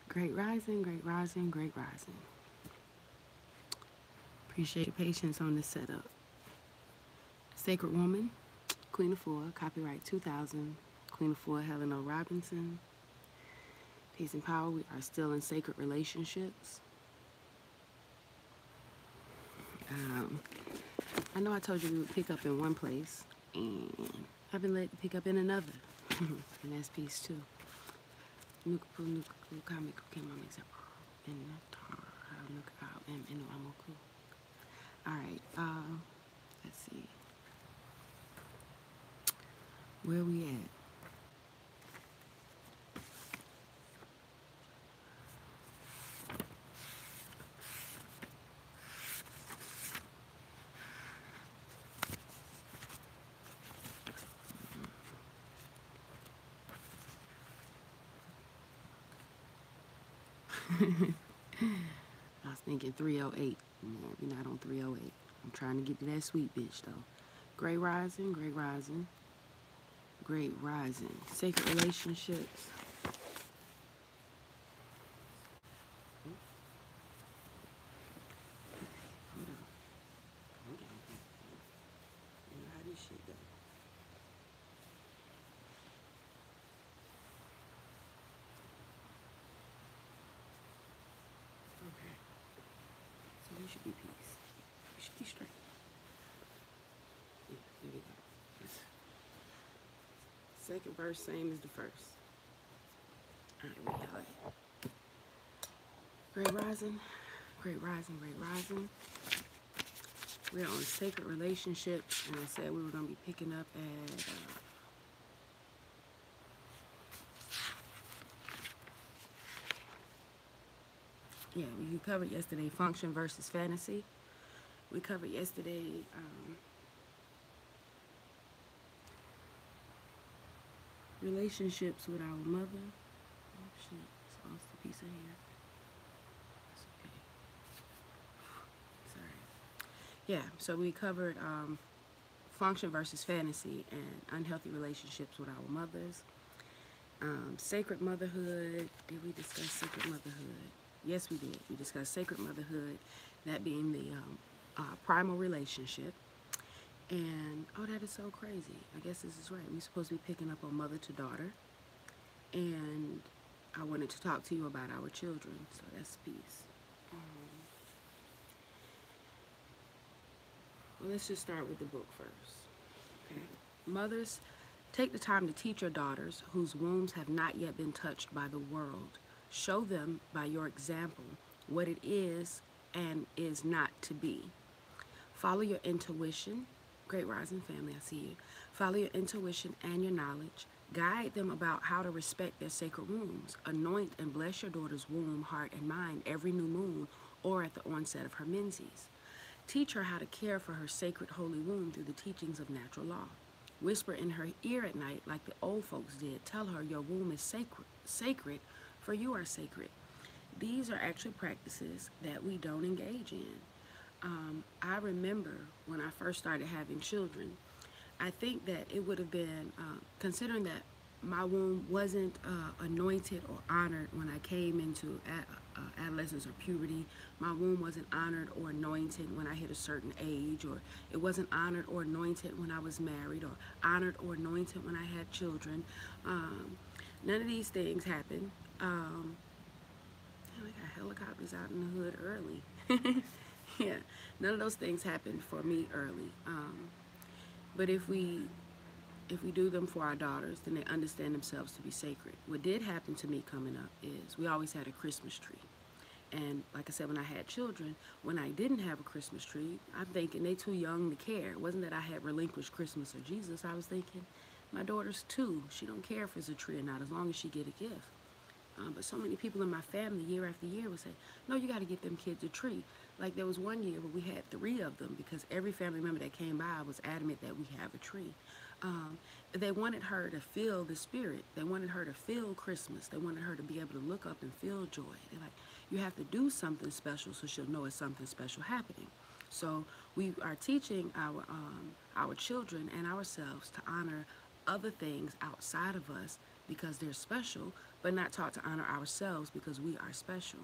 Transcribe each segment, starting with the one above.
Great rising, great rising, great rising. Appreciate your patience on this setup. Sacred Woman, Queen of Four, copyright 2000, Queen of Four, Helen O. Robinson. Peace and power, we are still in sacred relationships. Um, I know I told you we would pick up in one place, and I've been led to pick up in another. And that's peace too. Nukupu, nukupu, kamiku, kemamiza, and all right, let's see. Where we at? I was thinking 308. No, we're not on 308. I'm trying to get to that sweet bitch though. Great rising, great rising, great rising. Sacred relationships. Hold on. Hold on. You know how this shit go. Okay. So we should be peace. We should be straight. Yeah, there we go. Second verse, same as the first. All right, we got it. Great rising, great rising, great rising. We're on sacred relationships, and I said we were going to be picking up at yeah, we covered yesterday function versus fantasy. We covered yesterday relationships with our mother. Oh shit, it's lost a piece of hair. It's okay. Sorry. Yeah, so we covered function versus fantasy and unhealthy relationships with our mothers. Sacred motherhood. Did we discuss sacred motherhood? Yes, we did. We discussed sacred motherhood, that being the primal relationship. And oh, that is so crazy. I guess this is right. We're supposed to be picking up on mother to daughter. And I wanted to talk to you about our children. So that's peace. Well, let's just start with the book first. Okay. Mothers, take the time to teach your daughters whose wombs have not yet been touched by the world. Show them by your example what it is and is not to be. Follow your intuition. Great rising family, I see you. Follow your intuition and your knowledge. Guide them about how to respect their sacred wombs. Anoint and bless your daughter's womb, heart, and mind every new moon or at the onset of her menses. Teach her how to care for her sacred holy womb through the teachings of natural law. Whisper in her ear at night like the old folks did. Tell her your womb is sacred, for you are sacred. These are actually practices that we don't engage in. I remember when I first started having children, I think that it would have been, considering that my womb wasn't anointed or honored when I came into adolescence or puberty. My womb wasn't honored or anointed when I hit a certain age, or it wasn't honored or anointed when I was married, or honored or anointed when I had children. None of these things happened. I got helicopters out in the hood early. Yeah, none of those things happened for me early. But if we do them for our daughters, then they understand themselves to be sacred. What did happen to me coming up is we always had a Christmas tree. And like I said, when I had children, when I didn't have a Christmas tree, I'm thinking they too young to care. It wasn't that I had relinquished Christmas or Jesus. I was thinking my daughter's two. She don't care if it's a tree or not as long as she get a gift. But so many people in my family, year after year, would say, no, you got to get them kids a tree. Like there was one year where we had 3 of them because every family member that came by was adamant that we have a tree. They wanted her to feel the spirit. They wanted her to feel Christmas. They wanted her to be able to look up and feel joy. They're like, you have to do something special so she'll know it's something special happening. So we are teaching our children and ourselves to honor other things outside of us because they're special, but not taught to honor ourselves because we are special.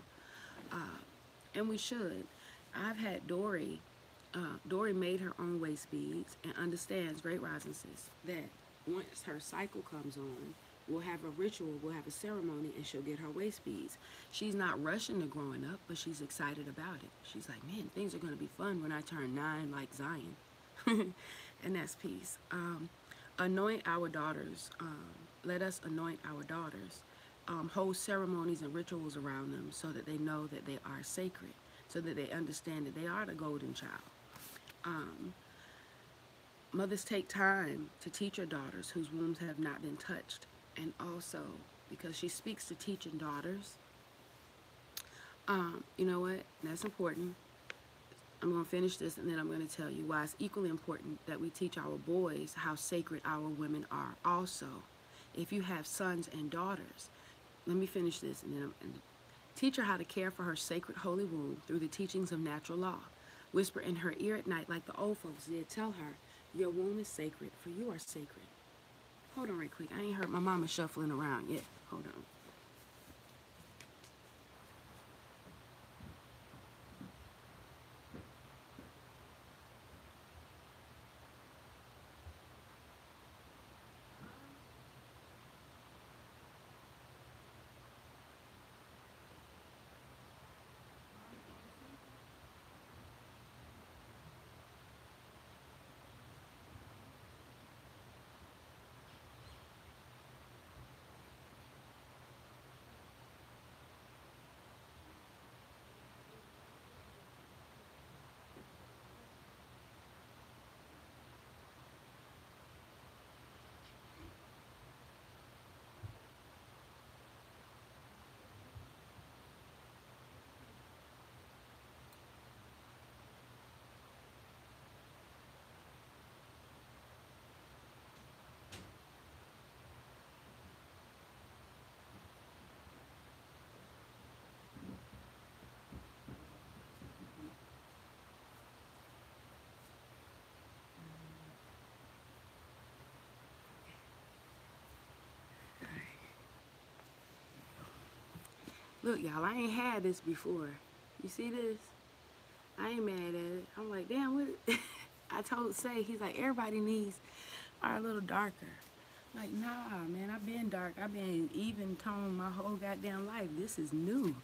And we should. I've had Dory. Dory made her own waist beads and understands, Great Rising Sis, that once her cycle comes on, we'll have a ritual, we'll have a ceremony, and she'll get her waist beads. She's not rushing to growing up, but she's excited about it. She's like, man, things are going to be fun when I turn 9 like Zion. And that's peace. Anoint our daughters. Let us anoint our daughters. Hold ceremonies and rituals around them so that they know that they are sacred, so that they understand that they are the golden child. Mothers, take time to teach your daughters whose wombs have not been touched. And also, because she speaks to teaching daughters, you know what? That's important. I'm going to finish this and then I'm going to tell you why it's equally important that we teach our boys how sacred our women are. Also, if you have sons and daughters, let me finish this and then teach her how to care for her sacred holy womb through the teachings of natural law. Whisper in her ear at night like the old folks did. Tell her, your womb is sacred, for you are sacred. Hold on right quick. I ain't heard my mama shuffling around yet. Hold on. Look, y'all, I ain't had this before. You see this? I ain't mad at it. I'm like, damn, what? I told Say, he's like, everybody needs are a little darker. Like, nah, man, I've been dark. I've been even tone my whole goddamn life. This is new.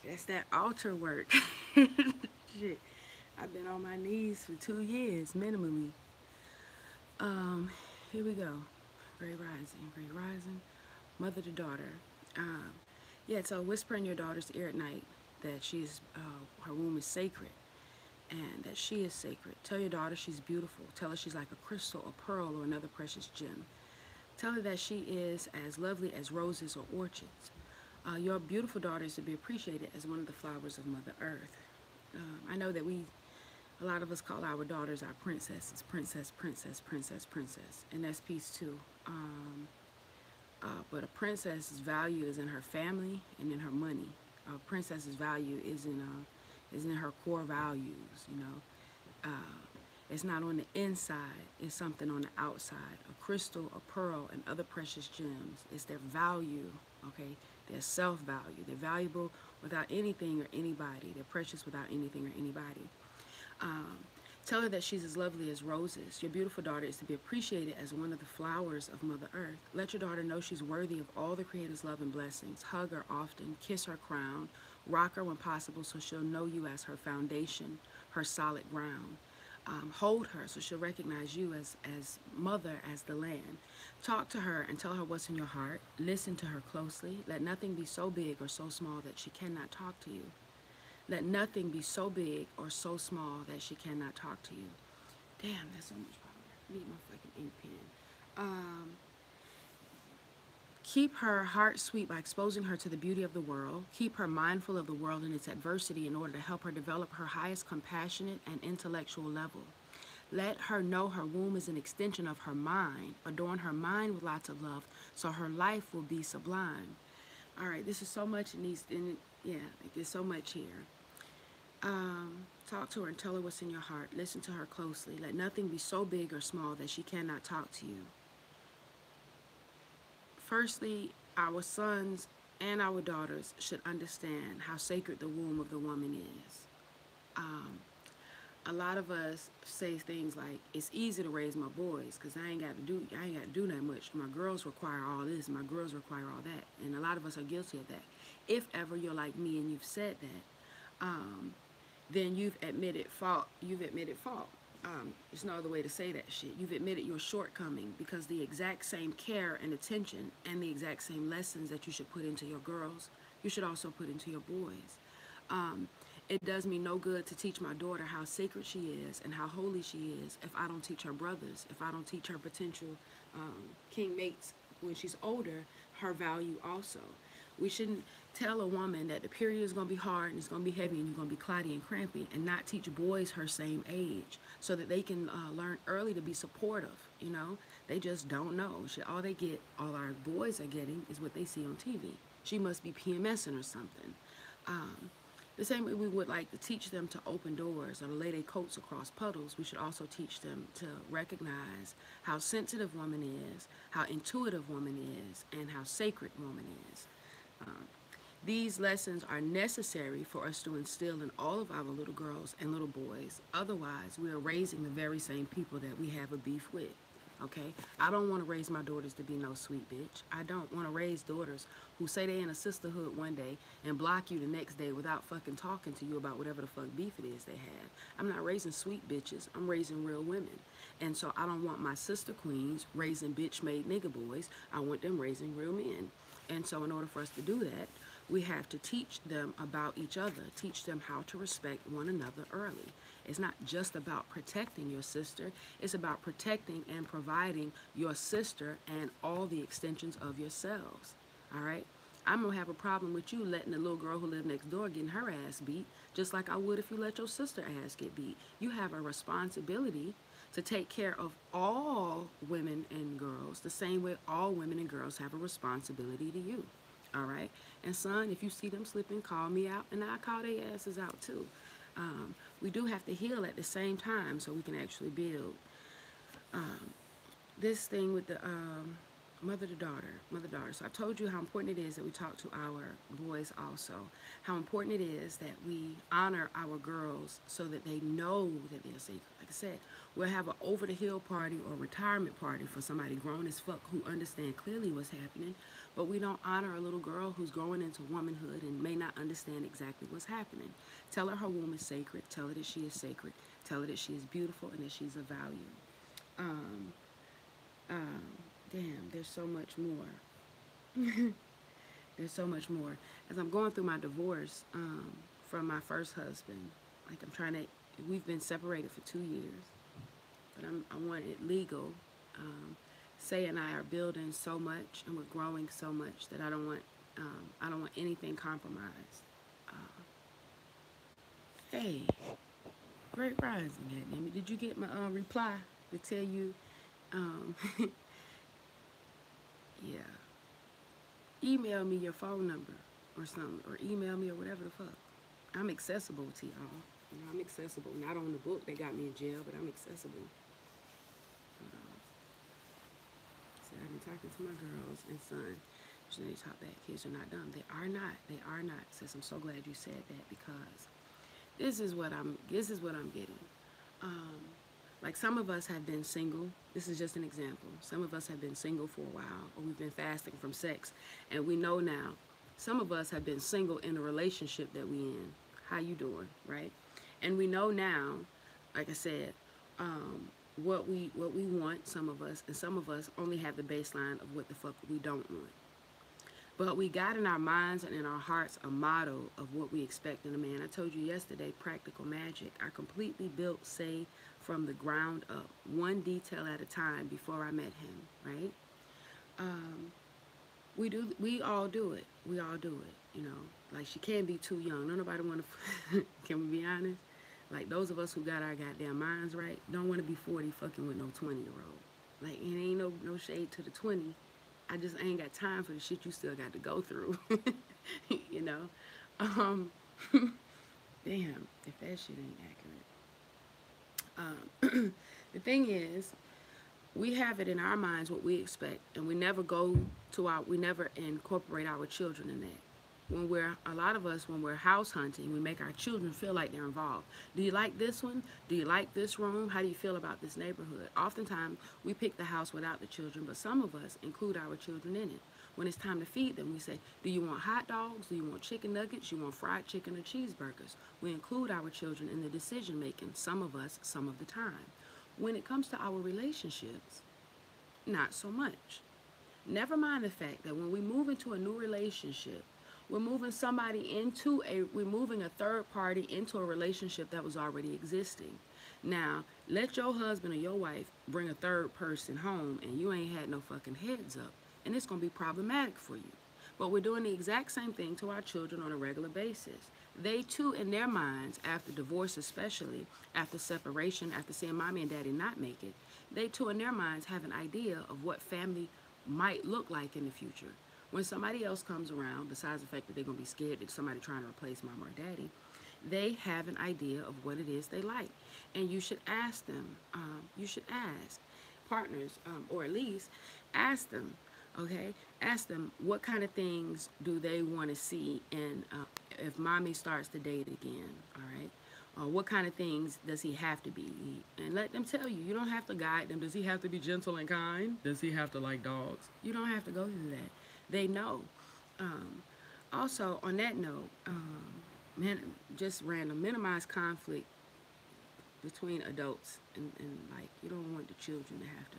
That's that altar work. Shit. I've been on my knees for 2 years, minimally. Here we go. Great rising, great rising. Mother to daughter. Um, yeah, so whisper in your daughter's ear at night that her womb is sacred and that she is sacred. Tell your daughter she's beautiful. Tell her she's like a crystal, a pearl, or another precious gem. Tell her that she is as lovely as roses or orchids. Your beautiful daughter is to be appreciated as one of the flowers of Mother Earth. I know that a lot of us call our daughters our princesses. Princess, princess, princess, princess. And that's peace too. But a princess's value is in her family and in her money. A princess's value is in her core values, you know. It's not on the inside, it's something on the outside. A crystal, a pearl, and other precious gems. It's their value, okay? Their self-value. They're valuable without anything or anybody. They're precious without anything or anybody. Tell her that she's as lovely as roses. Your beautiful daughter is to be appreciated as one of the flowers of Mother Earth. Let your daughter know she's worthy of all the Creator's love and blessings. Hug her often, kiss her crown, rock her when possible so she'll know you as her foundation, her solid ground. Hold her so she'll recognize you as mother, as the land. Talk to her and tell her what's in your heart. Listen to her closely. Let nothing be so big or so small that she cannot talk to you. Let nothing be so big or so small that she cannot talk to you. Damn, that's so much power. I need my fucking ink pen. Keep her heart sweet by exposing her to the beauty of the world. Keep her mindful of the world and its adversity in order to help her develop her highest compassionate and intellectual level. Let her know her womb is an extension of her mind. Adorn her mind with lots of love so her life will be sublime. All right, this is so much in these, yeah, like there's so much here. Talk to her and tell her what's in your heart. Listen to her closely. Let nothing be so big or small that she cannot talk to you. Firstly, our sons and our daughters should understand how sacred the womb of the woman is. Um, a lot of us say things like, "It's easy to raise my boys because I ain't got to do that much. My girls require all this. My girls require all that." And a lot of us are guilty of that. If ever you're like me and you've said that, then you've admitted fault. You've admitted fault. There's no other way to say that shit. You've admitted your shortcoming because the exact same care and attention and the exact same lessons that you should put into your girls, you should also put into your boys. Um, it does me no good to teach my daughter how sacred she is and how holy she is if I don't teach her brothers, if I don't teach her potential king mates when she's older, her value also. We shouldn't tell a woman that the period is going to be hard and it's going to be heavy and you're going to be clotty and crampy and not teach boys her same age so that they can learn early to be supportive. You know, they just don't know. All they get, all our boys are getting is what they see on TV. She must be PMSing or something. Um, the same way we would like to teach them to open doors or to lay their coats across puddles, we should also teach them to recognize how sensitive woman is, how intuitive woman is, and how sacred woman is. Um, these lessons are necessary for us to instill in all of our little girls and little boys. Otherwise, we are raising the very same people that we have a beef with. Okay? I don't want to raise my daughters to be no sweet bitch. I don't want to raise daughters who say they in a sisterhood one day and block you the next day without fucking talking to you about whatever the fuck beef it is they have. I'm not raising sweet bitches. I'm raising real women. And so I don't want my sister queens raising bitch made nigga boys. I want them raising real men. And so in order for us to do that, we have to teach them about each other, teach them how to respect one another early. It's not just about protecting your sister, it's about protecting and providing your sister and all the extensions of yourselves. All right? I'm gonna have a problem with you letting the little girl who lives next door getting her ass beat, just like I would if you let your sister ass get beat. You have a responsibility to take care of all women and girls the same way all women and girls have a responsibility to you. All right? And son, if you see them slipping, call me out and I'll call their asses out too. We do have to heal at the same time so we can actually build. This thing with the mother daughter. So I told you how important it is that we talk to our boys also. How important it is that we honor our girls so that they know that they're sacred. Like I said, we'll have an over the hill party or retirement party for somebody grown as fuck who understand clearly what's happening, but we don't honor a little girl who's growing into womanhood and may not understand exactly what's happening. Tell her womb is sacred. Tell her that she is sacred. Tell her that she is beautiful and that she's of value. Um, um, Damn, there's so much more. There's so much more. As I'm going through my divorce from my first husband, like I'm trying to, we've been separated for 2 years, but I want it legal. Um, Say and I are building so much and we're growing so much that I don't want anything compromised. Uh, hey, great rising, goddammit. Did you get my reply to tell you? Um, yeah. Email me your phone number or something, or email me or whatever the fuck. I'm accessible to y'all. You know, I'm accessible. Not on the book that got me in jail, but I'm accessible. So I've been talking to my girls and son. So they talk that kids are not dumb. They are not. They are not. Sis, I'm so glad you said that because this is what I'm getting. Um, like some of us have been single. This is just an example. Some of us have been single for a while, or we've been fasting from sex, and we know now. Some of us have been single in a relationship that we in. How you doing, right? And we know now, like I said, um, what we want. Some of us, and some of us only have the baseline of what the fuck we don't want. But we got in our minds and in our hearts a motto of what we expect in a man. I told you yesterday, practical magic. I completely built Say from the ground up, one detail at a time before I met him, right? Um, we all do it. We all do it, you know. Like she can't be too young. Don't nobody want to, can we be honest? Like those of us who got our goddamn minds right don't want to be 40 fucking with no 20-year-old. Like it ain't no shade to the 20. I just ain't got time for the shit you still got to go through. You know? Um, Damn, if that shit ain't accurate. The thing is, we have it in our minds what we expect, and we never incorporate our children in that. A lot of us, when we're house hunting, we make our children feel like they're involved. Do you like this one? Do you like this room? How do you feel about this neighborhood? Oftentimes, we pick the house without the children, but some of us include our children in it. When it's time to feed them, we say, do you want hot dogs? Do you want chicken nuggets? You want fried chicken or cheeseburgers? We include our children in the decision making, some of us, some of the time. When it comes to our relationships, not so much. Never mind the fact that when we move into a new relationship, we're moving a third party into a relationship that was already existing. Now, let your husband or your wife bring a third person home and you ain't had no fucking heads up, and it's going to be problematic for you. But we're doing the exact same thing to our children on a regular basis. They too, in their minds, after divorce especially, after separation, after seeing mommy and daddy not make it, they too, in their minds, have an idea of what family might look like in the future. When somebody else comes around, besides the fact that they're going to be scared that somebody trying to replace mom or daddy, they have an idea of what it is they like. And you should ask them, you should ask partners, or at least ask them, okay? Ask them what kind of things do they want to see in if mommy starts to date again, all right? What kind of things does he have to be? And let them tell you. You don't have to guide them. Does he have to be gentle and kind? Does he have to like dogs? You don't have to go through that. They know. Um, Also, on that note, just random, minimize conflict between adults, and like you don't want the children to have to.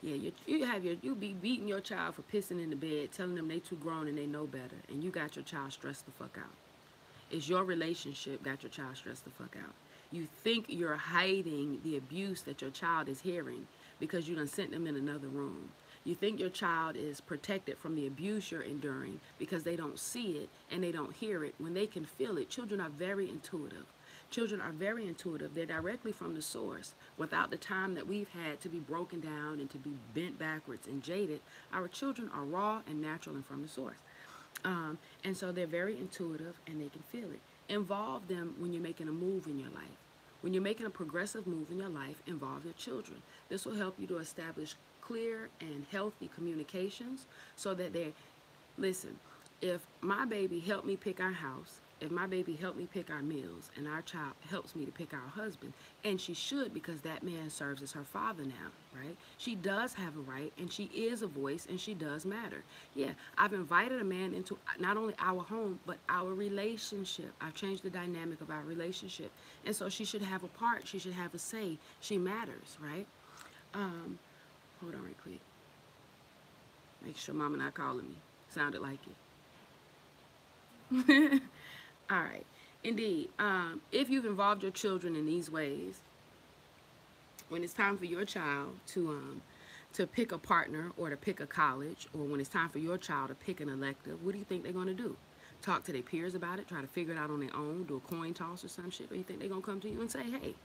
Yeah, you be beating your child for pissing in the bed, telling them they too grown and they know better, and you got your child stressed the fuck out. It's your relationship got your child stressed the fuck out. You think you're hiding the abuse that your child is hearing because you done sent them in another room. You think your child is protected from the abuse you're enduring because they don't see it and they don't hear it when they can feel it. Children are very intuitive. Children are very intuitive. They're directly from the source. Without the time that we've had to be broken down and to be bent backwards and jaded, our children are raw and natural and from the source. And so they're very intuitive and they can feel it. Involve them when you're making a move in your life. When you're making a progressive move in your life, involve your children. This will help you to establish clear and healthy communications so that they listen. If my baby helped me pick our house, if my baby helped me pick our meals, and our child helps me to pick our husband, and she should because that man serves as her father now, right? She does have a right, and she is a voice, and she does matter. Yeah, I've invited a man into not only our home, but our relationship. I've changed the dynamic of our relationship. And so she should have a part. She should have a say. She matters, right? Um, Hold on right quick. Make sure mama not calling me. Sounded like it. All right. Indeed. If you've involved your children in these ways, when it's time for your child to pick a partner or to pick a college, or when it's time for your child to pick an elective, what do you think they're going to do? Talk to their peers about it, try to figure it out on their own, do a coin toss or some shit, or you think they're going to come to you and say, hey,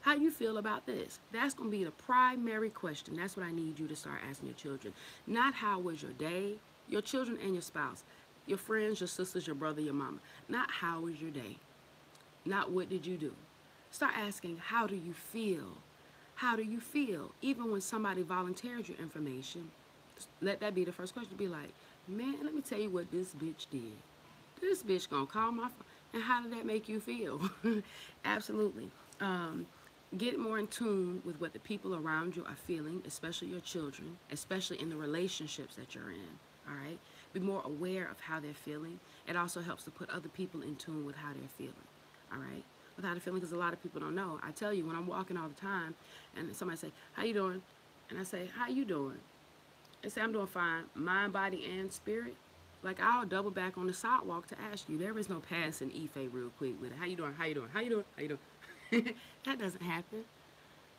how you feel about this? That's going to be the primary question. That's what I need you to start asking your children. Not how was your day, your children and your spouse, your friends, your sisters, your brother, your mama. Not how was your day. Not what did you do. Start asking, how do you feel? How do you feel? Even when somebody volunteers your information, let that be the first question. Be like, man, let me tell you what this bitch did. This bitch gonna call my phone. And how did that make you feel? Absolutely. Get more in tune with what the people around you are feeling, especially your children, especially in the relationships that you're in, all right? Be more aware of how they're feeling. It also helps to put other people in tune with how they're feeling, all right? With how they're feeling, because a lot of people don't know. I tell you, when I'm walking all the time, and somebody say, how you doing? And I say, how you doing? They say, I'm doing fine, mind, body, and spirit. Like, I'll double back on the sidewalk to ask you. There is no passing Ife real quick with it. How you doing? How you doing? How you doing? How you doing? That doesn't happen.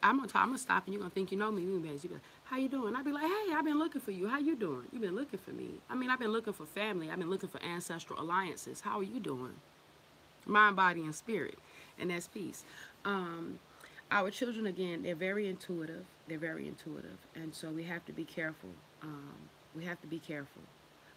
I'm gonna stop and you're gonna think you know me. You be like, how you doing? I'll be like, hey, I've been looking for you. How you doing? You've been looking for me. I mean, I've been looking for family. I've been looking for ancestral alliances. How are you doing? Mind, body, and spirit. And that's peace. Our children, again, they're very intuitive. They're very intuitive. And so we have to be careful. We have to be careful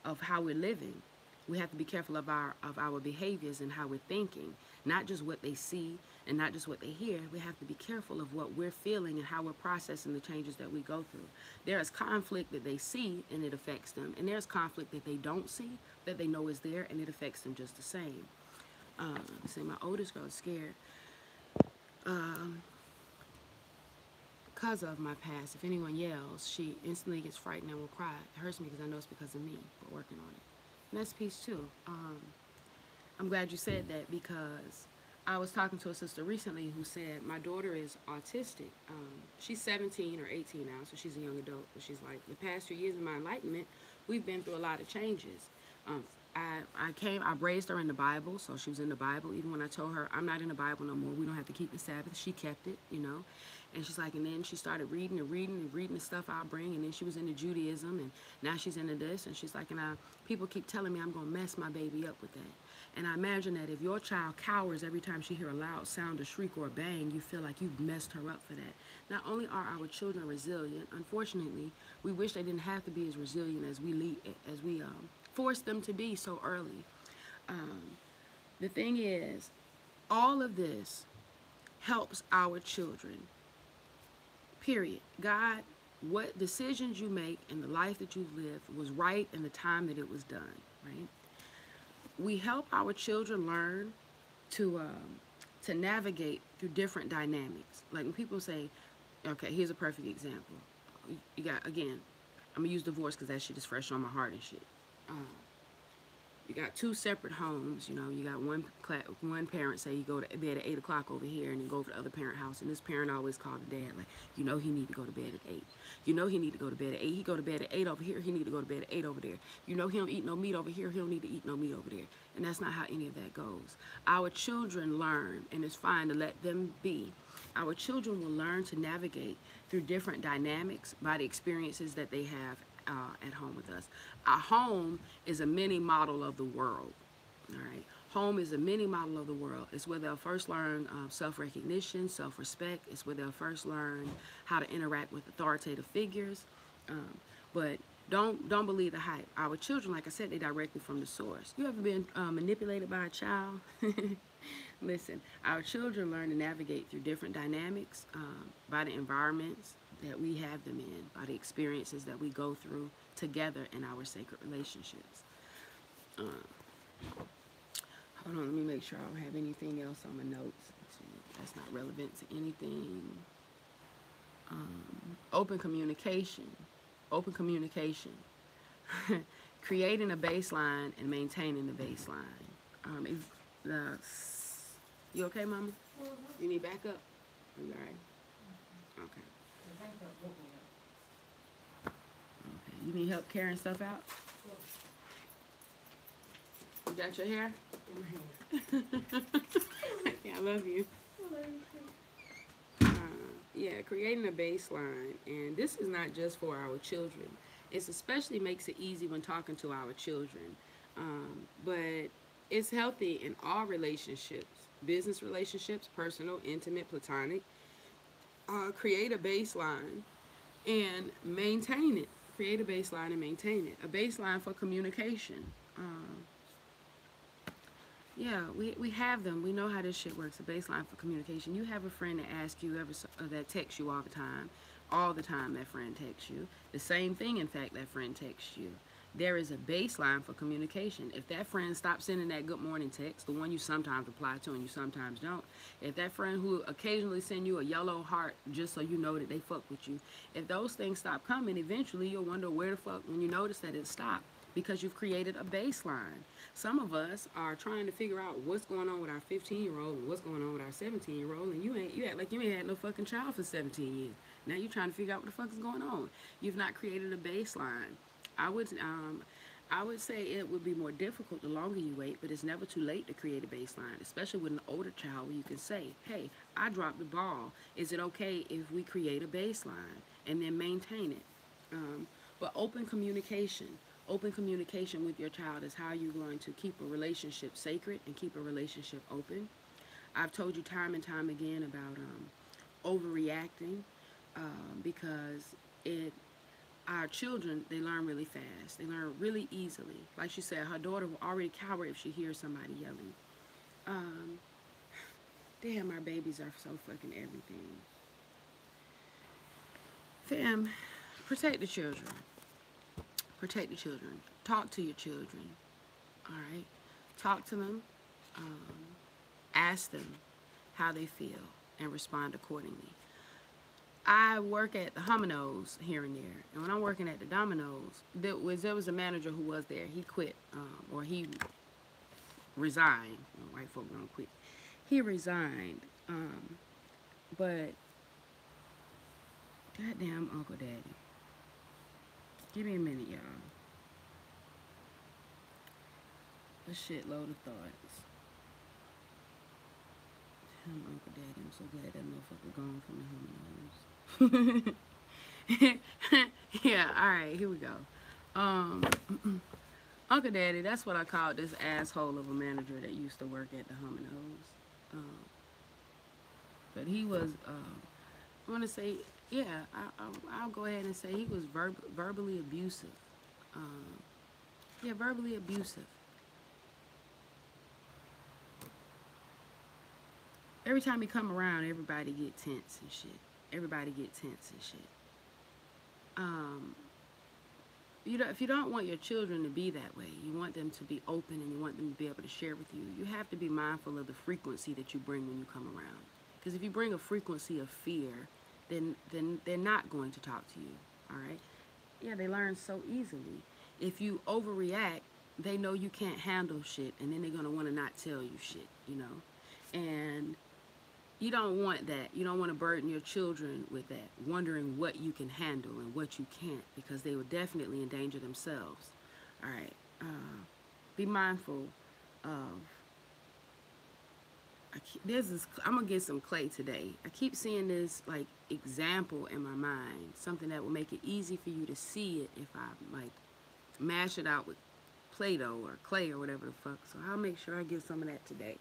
of how we're living We have to be careful of our behaviors and how we're thinking, not just what they see and not just what they hear. We have to be careful of what we're feeling and how we're processing the changes that we go through. There is conflict that they see and it affects them, and there's conflict that they don't see that they know is there and it affects them just the same. See, my oldest girl is scared because of my past. If anyone yells, she instantly gets frightened and will cry. It hurts me because I know it's because of me, but working on it. And that's peace too. I'm glad you said that because I was talking to a sister recently who said my daughter is autistic. She's 17 or 18 now, so she's a young adult. But she's like, the past few years of my enlightenment, we've been through a lot of changes. I raised her in the Bible, so she was in the Bible. Even when I told her, I'm not in the Bible no more, we don't have to keep the Sabbath, she kept it, you know. And she's like, and then she started reading the stuff I bring, and then she was into Judaism, and now she's into this, and she's like, and people keep telling me I'm going to mess my baby up with that. And I imagine that if your child cowers every time she hears a loud sound, a shriek, or a bang, you feel like you've messed her up for that. Not only are our children resilient, unfortunately, we wish they didn't have to be as resilient as we force them to be so early. The thing is, all of this helps our children. Period. God, what decisions you make in the life that you've lived was right in the time that it was done, right? We help our children learn to navigate through different dynamics. Like when people say, okay, here's a perfect example. You got, again, I'm going to use divorce because that shit is fresh on my heart and shit. You got two separate homes, you know, you got one parent say you go to bed at 8 o'clock over here and then go to the other parent house, and this parent always called the dad like, you know he need to go to bed at 8. You know he need to go to bed at 8. He go to bed at 8 over here, he need to go to bed at 8 over there. You know he don't eat no meat over here, he don't need to eat no meat over there. And that's not how any of that goes. Our children learn, and it's fine to let them be. Our children will learn to navigate through different dynamics by the experiences that they have at home with us. Our home is a mini model of the world. All right, home is a mini model of the world. It's where they'll first learn self-recognition, self-respect. It's where they'll first learn how to interact with authoritative figures. But don't believe the hype. Our children, like I said, they directly from the source. You ever been manipulated by a child? Listen, our children learn to navigate through different dynamics by the environments that we have them in, by the experiences that we go through together in our sacred relationships. Hold on, let me make sure I don't have anything else on my notes. That's not relevant to anything. Open communication. Open communication. Creating a baseline and maintaining the baseline. You okay, Mama? You need backup? Are you all right? Okay. Okay. You need help carrying stuff out? You got your hair? Yeah, I love you. Yeah, creating a baseline. And this is not just for our children. It especially makes it easy when talking to our children. But it's healthy in all relationships. Business relationships, personal, intimate, platonic. Create a baseline and maintain it. Create a baseline and maintain it. A baseline for communication. Yeah, we have them. We know how this shit works. A baseline for communication. You have a friend that asks you that texts you all the time. All the time that friend texts you. The same thing, in fact, that friend texts you. There is a baseline for communication. If that friend stops sending that good morning text, the one you sometimes reply to and you sometimes don't, if that friend who occasionally send you a yellow heart just so you know that they fuck with you, if those things stop coming, eventually you'll wonder where the fuck, when you notice that it stopped, because you've created a baseline. Some of us are trying to figure out what's going on with our 15-year-old and what's going on with our 17-year-old, and you act like you ain't had no fucking child for 17 years. Now you're trying to figure out what the fuck is going on. You've not created a baseline. I would say it would be more difficult the longer you wait, but it's never too late to create a baseline, especially with an older child where you can say, hey, I dropped the ball. Is it okay if we create a baseline and then maintain it? But open communication with your child is how you're going to keep a relationship sacred and keep a relationship open. I've told you time and time again about overreacting because it our children, they learn really fast. They learn really easily. Like she said, her daughter will already cower if she hears somebody yelling. Um, Damn, our babies are so fucking everything. Fam, protect the children. Protect the children. Talk to your children. All right? Talk to them. Um, Ask them how they feel and respond accordingly. I work at the Domino's here and there, and when I'm working at the Domino's, there was a manager who was there. He quit, or he resigned. White folk don't quit. He resigned, but goddamn Uncle Daddy. Give me a minute, y'all. A shitload of thoughts. Damn Uncle Daddy. I'm so glad that motherfucker gone from the Domino's. Yeah, alright, here we go. Uncle Daddy, that's what I called this asshole of a manager that used to work at the Domino's. But he was, I want to say, yeah, I'll go ahead and say he was verbally abusive. Yeah, verbally abusive. Every time he come around, everybody get tense and shit. Everybody get tense and shit. If you don't want your children to be that way, you want them to be open and you want them to be able to share with you, you have to be mindful of the frequency that you bring when you come around. Because if you bring a frequency of fear, then they're not going to talk to you, all right? Yeah, they learn so easily. If you overreact, they know you can't handle shit, and then they're going to want to not tell you shit, you know? And you don't want that. You don't want to burden your children with that, wondering what you can handle and what you can't, because they will definitely endanger themselves. All right. Be mindful of. I'm gonna get some clay today. I keep seeing this like example in my mind, something that will make it easy for you to see it if I like mash it out with Play-Doh or clay or whatever the fuck. So I'll make sure I get some of that today,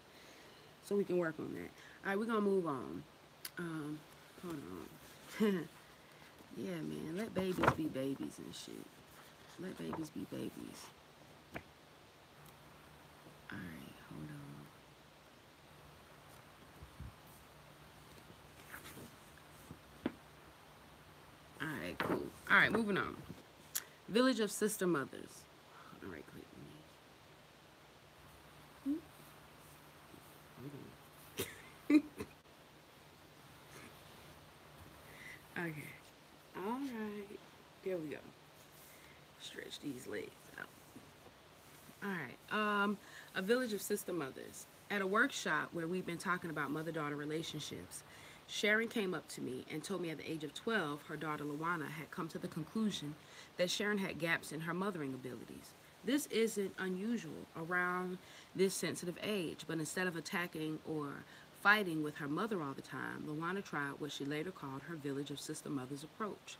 so we can work on that. All right, we're gonna move on. Hold on. Yeah, man, let babies be babies and shit. Let babies be babies. All right, hold on. All right, cool. All right, moving on. Village of Sister Mothers. All right, click. Okay. All right. There we go. Stretch these legs out. All right. A village of sister mothers. At a workshop where we've been talking about mother-daughter relationships, Sharon came up to me and told me at the age of 12, her daughter Luana had come to the conclusion that Sharon had gaps in her mothering abilities. This isn't unusual around this sensitive age, but instead of attacking or fighting with her mother all the time, Luana tried what she later called her village of sister mothers approach.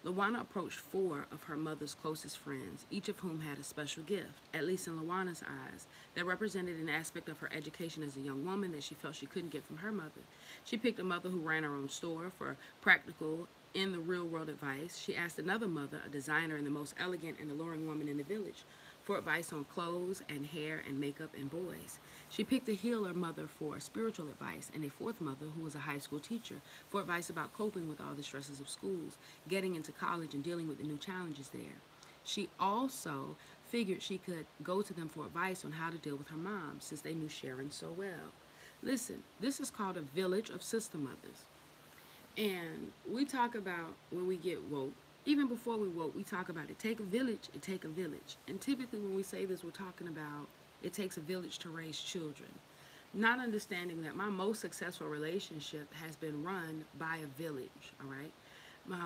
Luana approached 4 of her mother's closest friends, each of whom had a special gift, at least in Luana's eyes, that represented an aspect of her education as a young woman that she felt she couldn't get from her mother. She picked a mother who ran her own store for practical, in the real world advice. She asked another mother, a designer and the most elegant and alluring woman in the village, for advice on clothes and hair and makeup and boys. She picked a healer mother for spiritual advice and a 4th mother who was a high school teacher for advice about coping with all the stresses of schools, getting into college and dealing with the new challenges there. She also figured she could go to them for advice on how to deal with her mom since they knew Sharon so well. Listen, this is called a village of sister mothers. And we talk about when we get woke, even before we woke, we talk about it take a village, it take a village. And typically when we say this, we're talking about it takes a village to raise children. Not understanding that my most successful relationship has been run by a village, all right?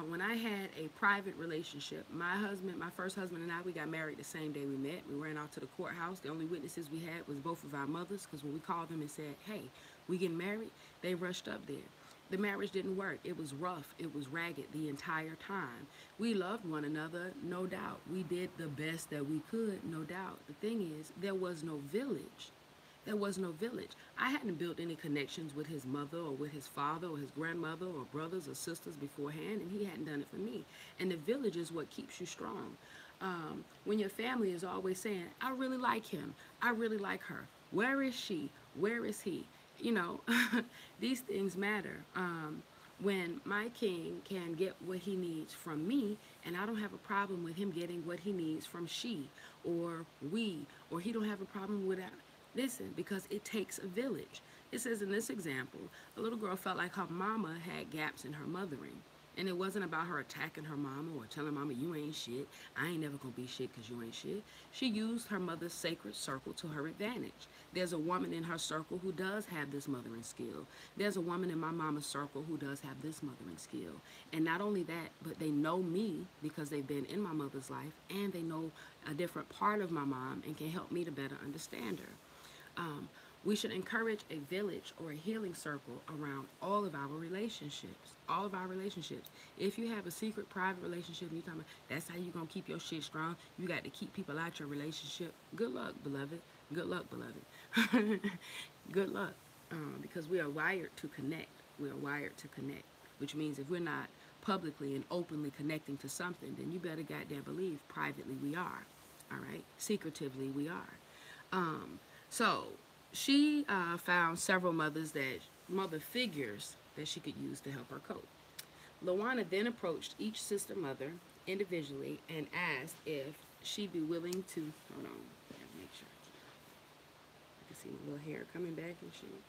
When I had a private relationship, my first husband and I, we got married the same day we met. We ran out to the courthouse. The only witnesses we had was both of our mothers, because when we called them and said, hey, we getting married, they rushed up there. The marriage didn't work. It was rough. It was ragged the entire time. We loved one another, no doubt. We did the best that we could, no doubt. The thing is, there was no village. There was no village. I hadn't built any connections with his mother or with his father or his grandmother or brothers or sisters beforehand, and he hadn't done it for me. And the village is what keeps you strong. When your family is always saying, I really like him, I really like her, where is she, where is he? You know, these things matter. When my king can get what he needs from me, and I don't have a problem with him getting what he needs from she or we, or he don't have a problem with that. Listen, because it takes a village. It says in this example, a little girl felt like her mama had gaps in her mothering. And it wasn't about her attacking her mama or telling mama, you ain't shit. I ain't never gonna be shit because you ain't shit. She used her mother's sacred circle to her advantage. There's a woman in her circle who does have this mothering skill. There's a woman in my mama's circle who does have this mothering skill. And not only that, but they know me because they've been in my mother's life, and they know a different part of my mom and can help me to better understand her. We should encourage a village or a healing circle around all of our relationships. All of our relationships. If you have a secret, private relationship, and you're talking about that's how you're going to keep your shit strong, you got to keep people out your relationship. Good luck, beloved. Good luck, beloved. Good luck. Because we are wired to connect. We are wired to connect. Which means if we're not publicly and openly connecting to something, then you better goddamn believe privately we are. All right? Secretively we are. So she found several mother figures that she could use to help her cope. Lawana then approached each sister mother individually and asked if she'd be willing to, hold on, make sure I can see my little hair coming back and shit.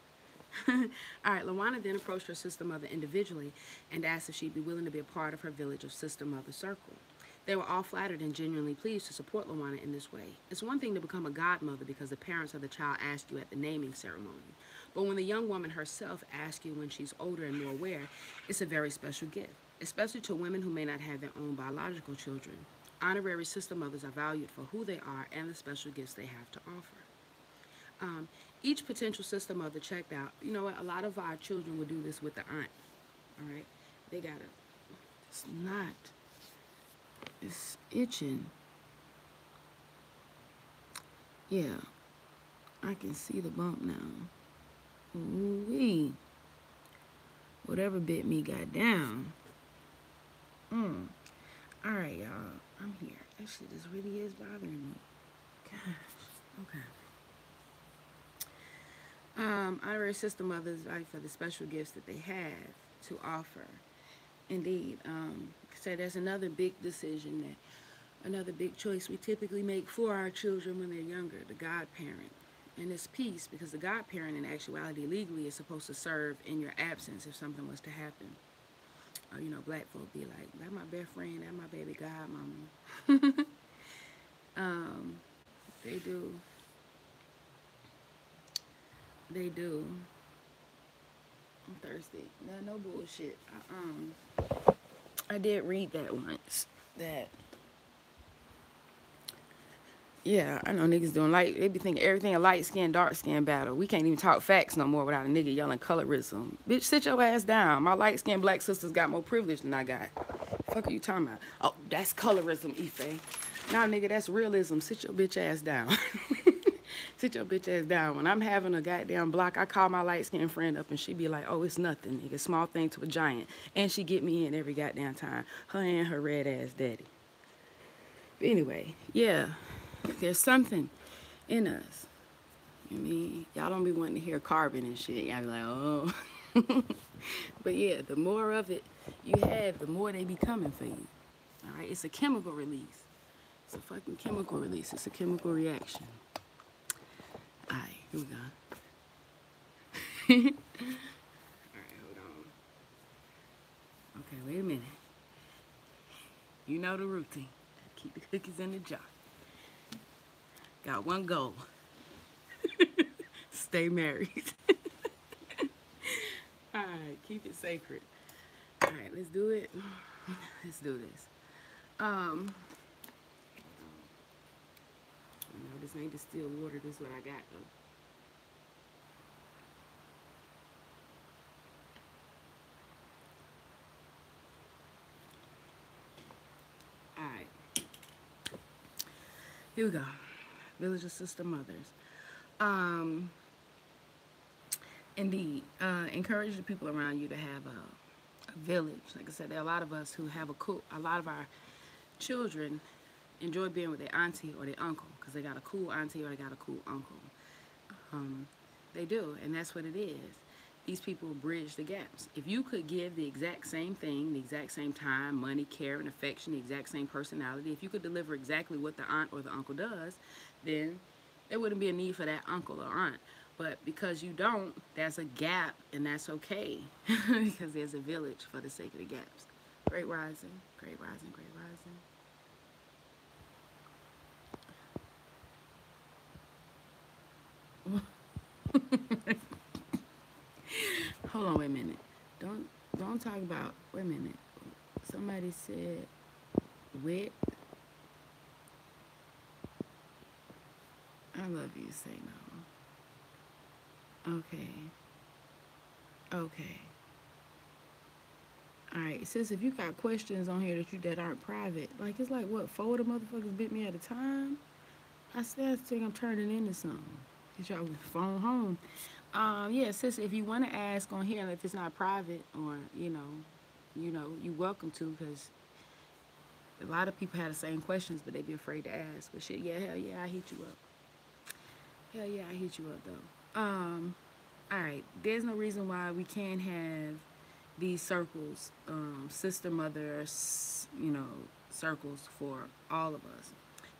All right, Lawana then approached her sister mother individually and asked if she'd be willing to be a part of her village of sister mother circle. They were all flattered and genuinely pleased to support Lawana in this way. It's one thing to become a godmother because the parents of the child ask you at the naming ceremony. But when the young woman herself asks you when she's older and more aware, it's a very special gift, especially to women who may not have their own biological children. Honorary sister mothers are valued for who they are and the special gifts they have to offer. Each potential sister mother checked out. You know what? A lot of our children will do this with the aunt. All right? They got to. It's not. It's itching. Yeah. I can see the bump now. Ooh-wee. Whatever bit me got down. Alright, y'all. I'm here. Actually, this really is bothering me. Gosh. Okay. Honorary sister mothers value for the special gifts that they have to offer. Indeed. So there's another big decision another big choice we typically make for our children when they're younger, the godparent. And it's peace because the godparent in actuality legally is supposed to serve in your absence if something was to happen. You know, black folk be like, that's my best friend, that's my baby godmama. They do. They do. I'm thirsty. No bullshit. I did read that once. That. Yeah, I know niggas doing they be thinking everything a light skin, dark skin battle. We can't even talk facts no more without a nigga yelling colorism. Bitch, sit your ass down. My light skinned black sisters got more privilege than I got. Fuck are you talking about? Oh, that's colorism, Ife. Nah, nigga, that's realism. Sit your bitch ass down. Sit your bitch ass down. When I'm having a goddamn block, I call my light-skinned friend up and she be like, oh, it's nothing, nigga. Small thing to a giant. And she get me in every goddamn time. Her and her red-ass daddy. But anyway, yeah. There's something in us. I mean, y'all don't be wanting to hear carbon and shit. Y'all be like, oh. But yeah, the more of it you have, the more they be coming for you. All right? It's a chemical release. It's a fucking chemical release. It's a chemical reaction. All right, here we go. All right, hold on. Okay, wait a minute. You know the routine. Keep the cookies in the jar. Got one goal. Stay married. All right, keep it sacred. All right, let's do it. Let's do this. No, this ain't distilled water. This is what I got, though. All right. Here we go. Village of Sister Mothers. Indeed. Encourage the people around you to have a village. Like I said, there are a lot of us who have a lot of our children enjoy being with their auntie or their uncle because they got a cool auntie or they got a cool uncle. Um, they do, and that's what it is. These people bridge the gaps. If you could give the exact same thing, the exact same time, money, care, and affection, the exact same personality, if you could deliver exactly what the aunt or the uncle does, then there wouldn't be a need for that uncle or aunt. But because you don't, that's a gap, and that's okay because there's a village for the sake of the gaps. Great rising, great rising, great rising. Hold on, wait a minute. Don't don't talk about. Wait a minute. Somebody said wit. I love you. Say no. Okay. Okay. All right, sis. If you got questions on here that aren't private, like it's like what 4 of the motherfuckers bit me at a time. I still think I'm turning into something. Get y'all phone home. Yeah, sis. If you want to ask on here, if it's not private or you welcome to, because a lot of people have the same questions, but they be afraid to ask. But shit, yeah, hell yeah, I hit you up. Hell yeah, I hit you up though. All right. There's no reason why we can't have these circles, sister, mother, circles for all of us.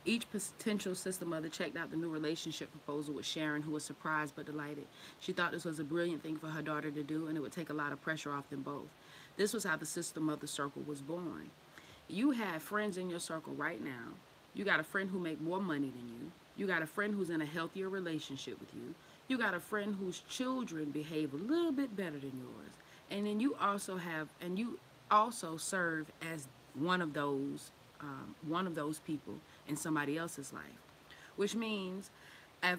Each potential sister mother checked out the new relationship proposal with Sharon, who was surprised but delighted. She thought this was a brilliant thing for her daughter to do, and it would take a lot of pressure off them both. This was how the sister mother circle was born. You have friends in your circle right now. You got a friend who make more money than you. You got a friend who's in a healthier relationship with you. You got a friend whose children behave a little bit better than yours. And then you also serve as one of those people in somebody else's life. Which means if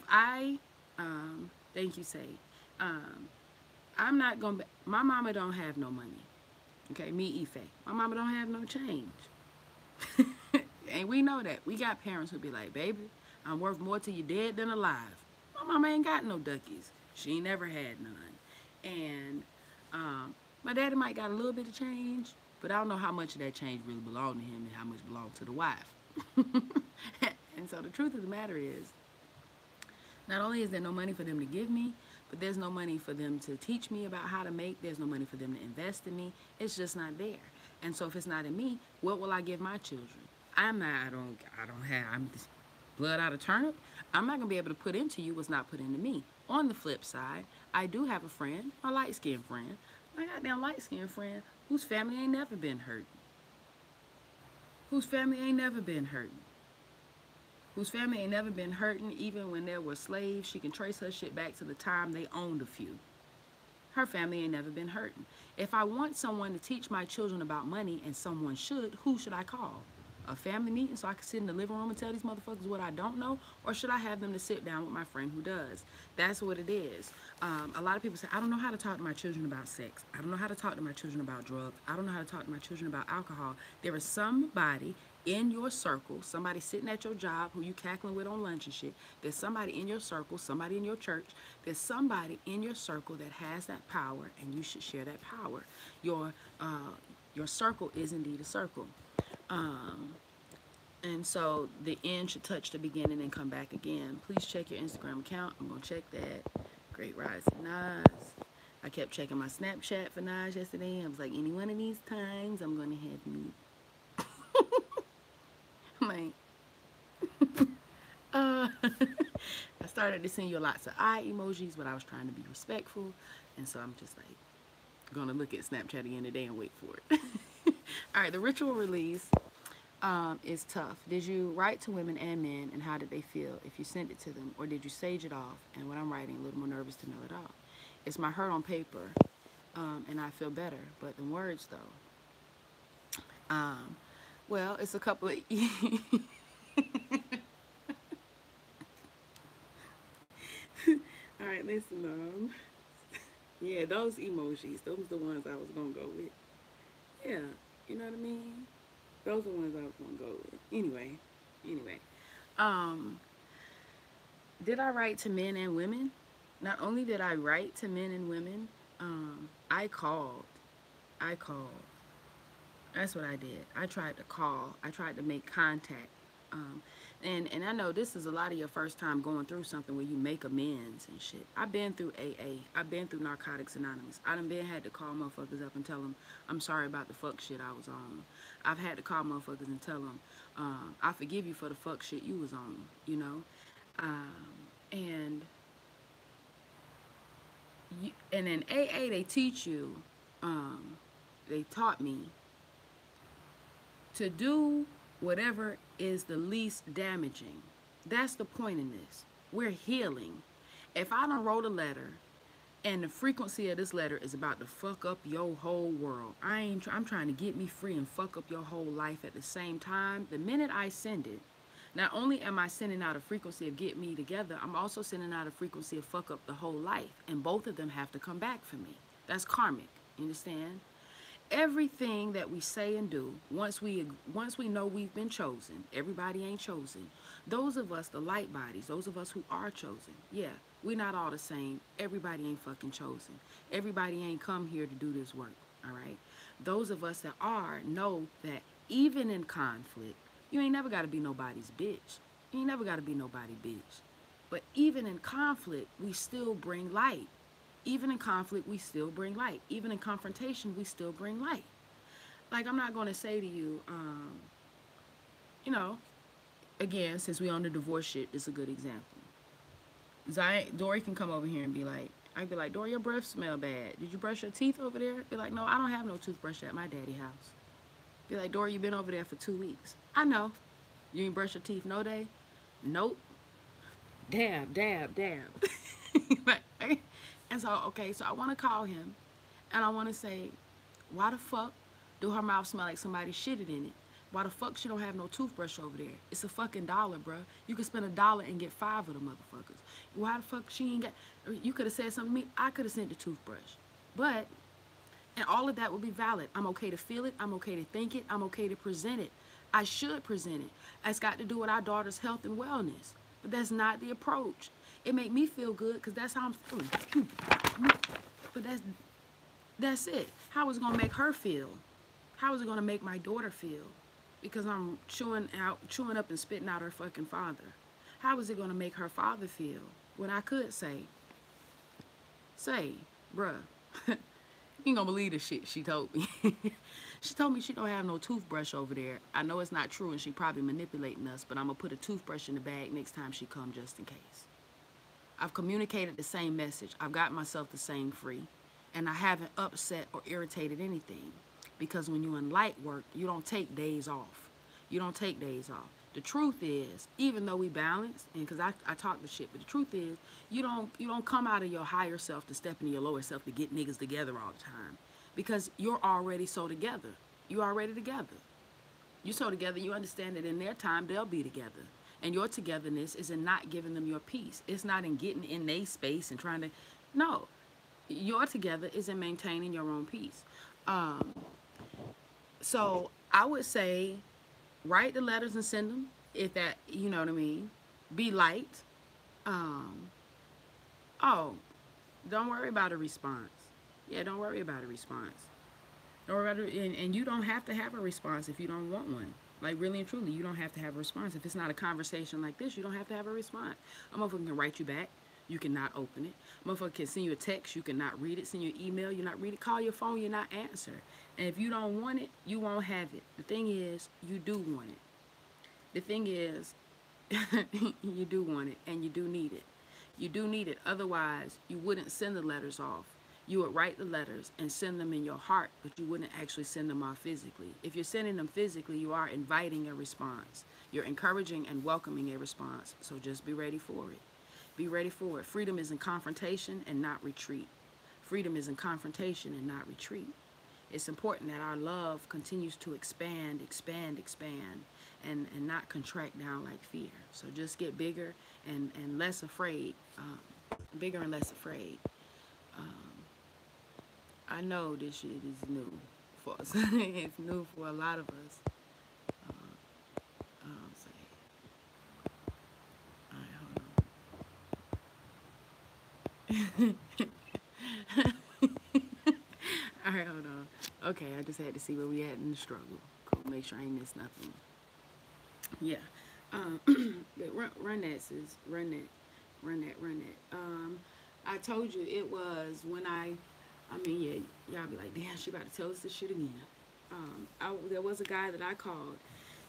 thank you, say, I'm not gonna, my mama don't have no money. Okay, me, Ife. My mama don't have no change. And we know that. We got parents who be like, baby, I'm worth more to you dead than alive. My mama ain't got no duckies. She ain't never had none. And my daddy might got a little bit of change, but I don't know how much of that change really belonged to him and how much belonged to the wife. And so the truth of the matter is, not only is there no money for them to give me, but there's no money for them to teach me about how to make. There's no money for them to invest in me. It's just not there. And so if it's not in me, what will I give my children? I'm blood out of turnip. I'm not gonna be able to put into you what's not put into me. On the flip side, I do have a friend, a light skinned friend, my goddamn light skinned friend, whose family ain't never been hurt. Whose family ain't never been hurting. Whose family ain't never been hurting even when there were slaves. She can trace her shit back to the time they owned a few. Her family ain't never been hurting. If I want someone to teach my children about money, and someone should, who should I call? A family meeting so I can sit in the living room and tell these motherfuckers what I don't know? Or should I have them to sit down with my friend who does? That's what it is. A lot of people say, I don't know how to talk to my children about sex. I don't know how to talk to my children about drugs. I don't know how to talk to my children about alcohol. There is somebody in your circle, somebody sitting at your job who you cackling with on lunch and shit. There's somebody in your circle, somebody in your church. There's somebody in your circle that has that power, and you should share that power. Your circle is indeed a circle. And so the end should touch the beginning and come back again. Please check your Instagram account. I'm going to check that. Great Rising Nas. I kept checking my Snapchat for Nas yesterday. I was like, any one of these times, I'm going to have me. I'm like, I started to send you lots of eye emojis, but I was trying to be respectful. And so I'm just like, going to look at Snapchat again today and wait for it. All right, the ritual release is tough. Did you write to women and men, and how did they feel if you sent it to them? Or did you sage it off? And when I'm writing, a little more nervous to mail it off. It's my hurt on paper, and I feel better. But the words, though, well, it's a couple of... All right, listen, yeah, those emojis, those are the ones I was going to go with. Yeah, you know what I mean? Those are the ones I was going to go with. Anyway. Um, did I write to men and women? Not only did I write to men and women, I called. I called. That's what I did. I tried to call. I tried to make contact. Um, and I know this is a lot of your first time going through something where you make amends and shit. I've been through AA. I've been through Narcotics Anonymous. I done been had to call motherfuckers up and tell them I'm sorry about the fuck shit I was on. I've had to call motherfuckers and tell them I forgive you for the fuck shit you was on. You know, and and in AA they teach you. They taught me to do whatever is the least damaging. That's the point in this. We're healing. If I don't wrote a letter and the frequency of this letter is about to fuck up your whole world, I'm trying to get me free and fuck up your whole life at the same time. The minute I send it, not only am I sending out a frequency of get me together, I'm also sending out a frequency of fuck up the whole life. And both of them have to come back for me. That's karmic. You understand? Everything that we say and do, once we know we've been chosen, everybody ain't chosen. Those of us, the light bodies, those of us who are chosen, yeah, we're not all the same. Everybody ain't fucking chosen. Everybody ain't come here to do this work. All right. Those of us that are know that even in conflict, you ain't never got to be nobody's bitch. You ain't never got to be nobody's bitch. But even in conflict, we still bring light. Even in conflict, we still bring light. Even in confrontation, we still bring light. Like, I'm not going to say to you, you know, again, since we on the divorce shit, it's a good example. Dory can come over here and be like, I'd be like, Dory, your breath smell bad. Did you brush your teeth over there? Be like, no, I don't have no toothbrush at my daddy house. Be like, Dory, you been over there for 2 weeks. I know. You ain't brush your teeth no day? Nope. Dab, dab, dab. Like, and so, okay, so I want to call him and I want to say, why the fuck do her mouth smell like somebody shitted in it? Why the fuck she don't have no toothbrush over there? It's a fucking dollar, bruh. You could spend $1 and get 5 of the motherfuckers. Why the fuck she ain't got? You could have said something to me. I could have sent the toothbrush, but and all of that would be valid. I'm okay to feel it. I'm okay to think it. I'm okay to present it. I should present it. It's got to do with our daughter's health and wellness. But that's not the approach. It make me feel good because that's how I'm feeling. But that's it. How is it gonna make her feel? How is it gonna make my daughter feel? Because I'm chewing up and spitting out her fucking father. How is it gonna make her father feel? When I could say, bruh, you ain't gonna believe the shit she told me. She told me she don't have no toothbrush over there. I know it's not true and she probably manipulating us, but I'm gonna put a toothbrush in the bag next time she come just in case. I've communicated the same message. I've got myself the same free. And I haven't upset or irritated anything. Because when you're in light work, you don't take days off. You don't take days off. The truth is, even though we balance, and because I talk the shit, but the truth is, you don't come out of your higher self to step into your lower self to get niggas together all the time. Because you're already so together. You're already together. You're so together, you understand that in their time, they'll be together. And your togetherness is in not giving them your peace. It's not in getting in their space and trying to, no. Your together is in maintaining your own peace. So I would say, write the letters and send them. If that, you know what I mean. Be light. Oh, don't worry about a response. Yeah, don't worry about a response. Don't worry about it. And you don't have to have a response if you don't want one. Like, really and truly, you don't have to have a response. If it's not a conversation like this, you don't have to have a response. A motherfucker can write you back. You cannot open it. A motherfucker can send you a text. You cannot read it. Send you an email. You're not read it. Call your phone. You're not answer. And if you don't want it, you won't have it. The thing is, you do want it. The thing is, you do want it and you do need it. You do need it. Otherwise, you wouldn't send the letters off. You would write the letters and send them in your heart, but you wouldn't actually send them off physically. If you're sending them physically, you are inviting a response. You're encouraging and welcoming a response. So just be ready for it. Be ready for it. Freedom is in confrontation and not retreat. Freedom is in confrontation and not retreat. It's important that our love continues to expand, and not contract down like fear. So just get bigger and less afraid. Bigger and less afraid. I know this shit is new for us. It's new for a lot of us. Alright, hold on. All right, hold on. Okay, I just had to see where we at in the struggle. Cool. Make sure I ain't missed nothing. Yeah. Um, run that, sis. Run that. Run that. Run that. I told you it was when I mean, yeah, y'all be like, damn, she about to tell us this shit again. There was a guy that I called,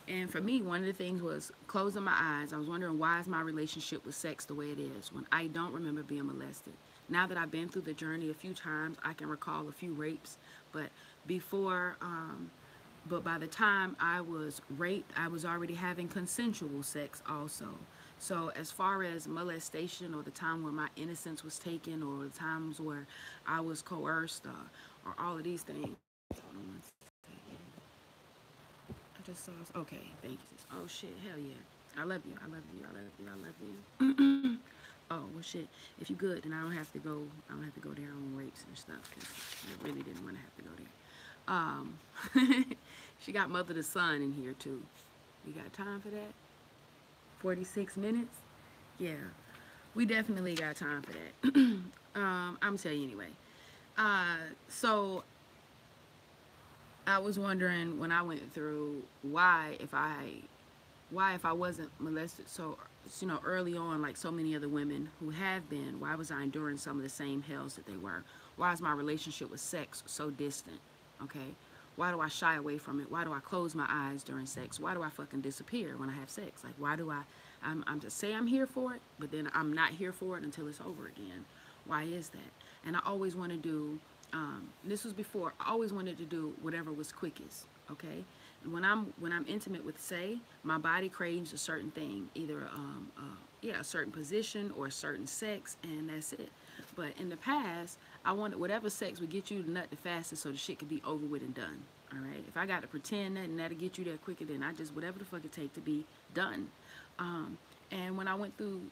and for me, one of the things was closing my eyes. I was wondering, why is my relationship with sex the way it is when I don't remember being molested. Now that I've been through the journey a few times, I can recall a few rapes, but before, but by the time I was raped, I was already having consensual sex also. So as far as molestation, or the time where my innocence was taken, or the times where I was coerced, or all of these things. Hold on one second. I just saw. Okay, thank you. Oh shit, hell yeah. I love you. I love you. I love you. I love you. Oh well, shit. If you good, then I don't have to go. I don't have to go there on rapes and stuff, because I really didn't want to have to go there. She got mother to son in here too. You got time for that? 46 minutes? Yeah, we definitely got time for that. I'm gonna tell you anyway. So I was wondering when I went through, why if I wasn't molested so early on, like so many other women who have been, why was I enduring some of the same hells that they were? Why is my relationship with sex so distant? Okay, why do I shy away from it? Why do I close my eyes during sex? Why do I fucking disappear when I have sex? Like, why do I'm just say I'm here for it, but then I'm not here for it until it's over again? Why is that? And I always want to do, this was before, I always wanted to do whatever was quickest. Okay, when I'm intimate with Say, my body craves a certain thing, either a certain position or a certain sex, and that's it. But in the past, I wanted whatever sex would get you to nut the fastest, so the shit could be over with and done. All right. If I got to pretend that and that'll get you there quicker, then I just whatever the fuck it take to be done. And when I went through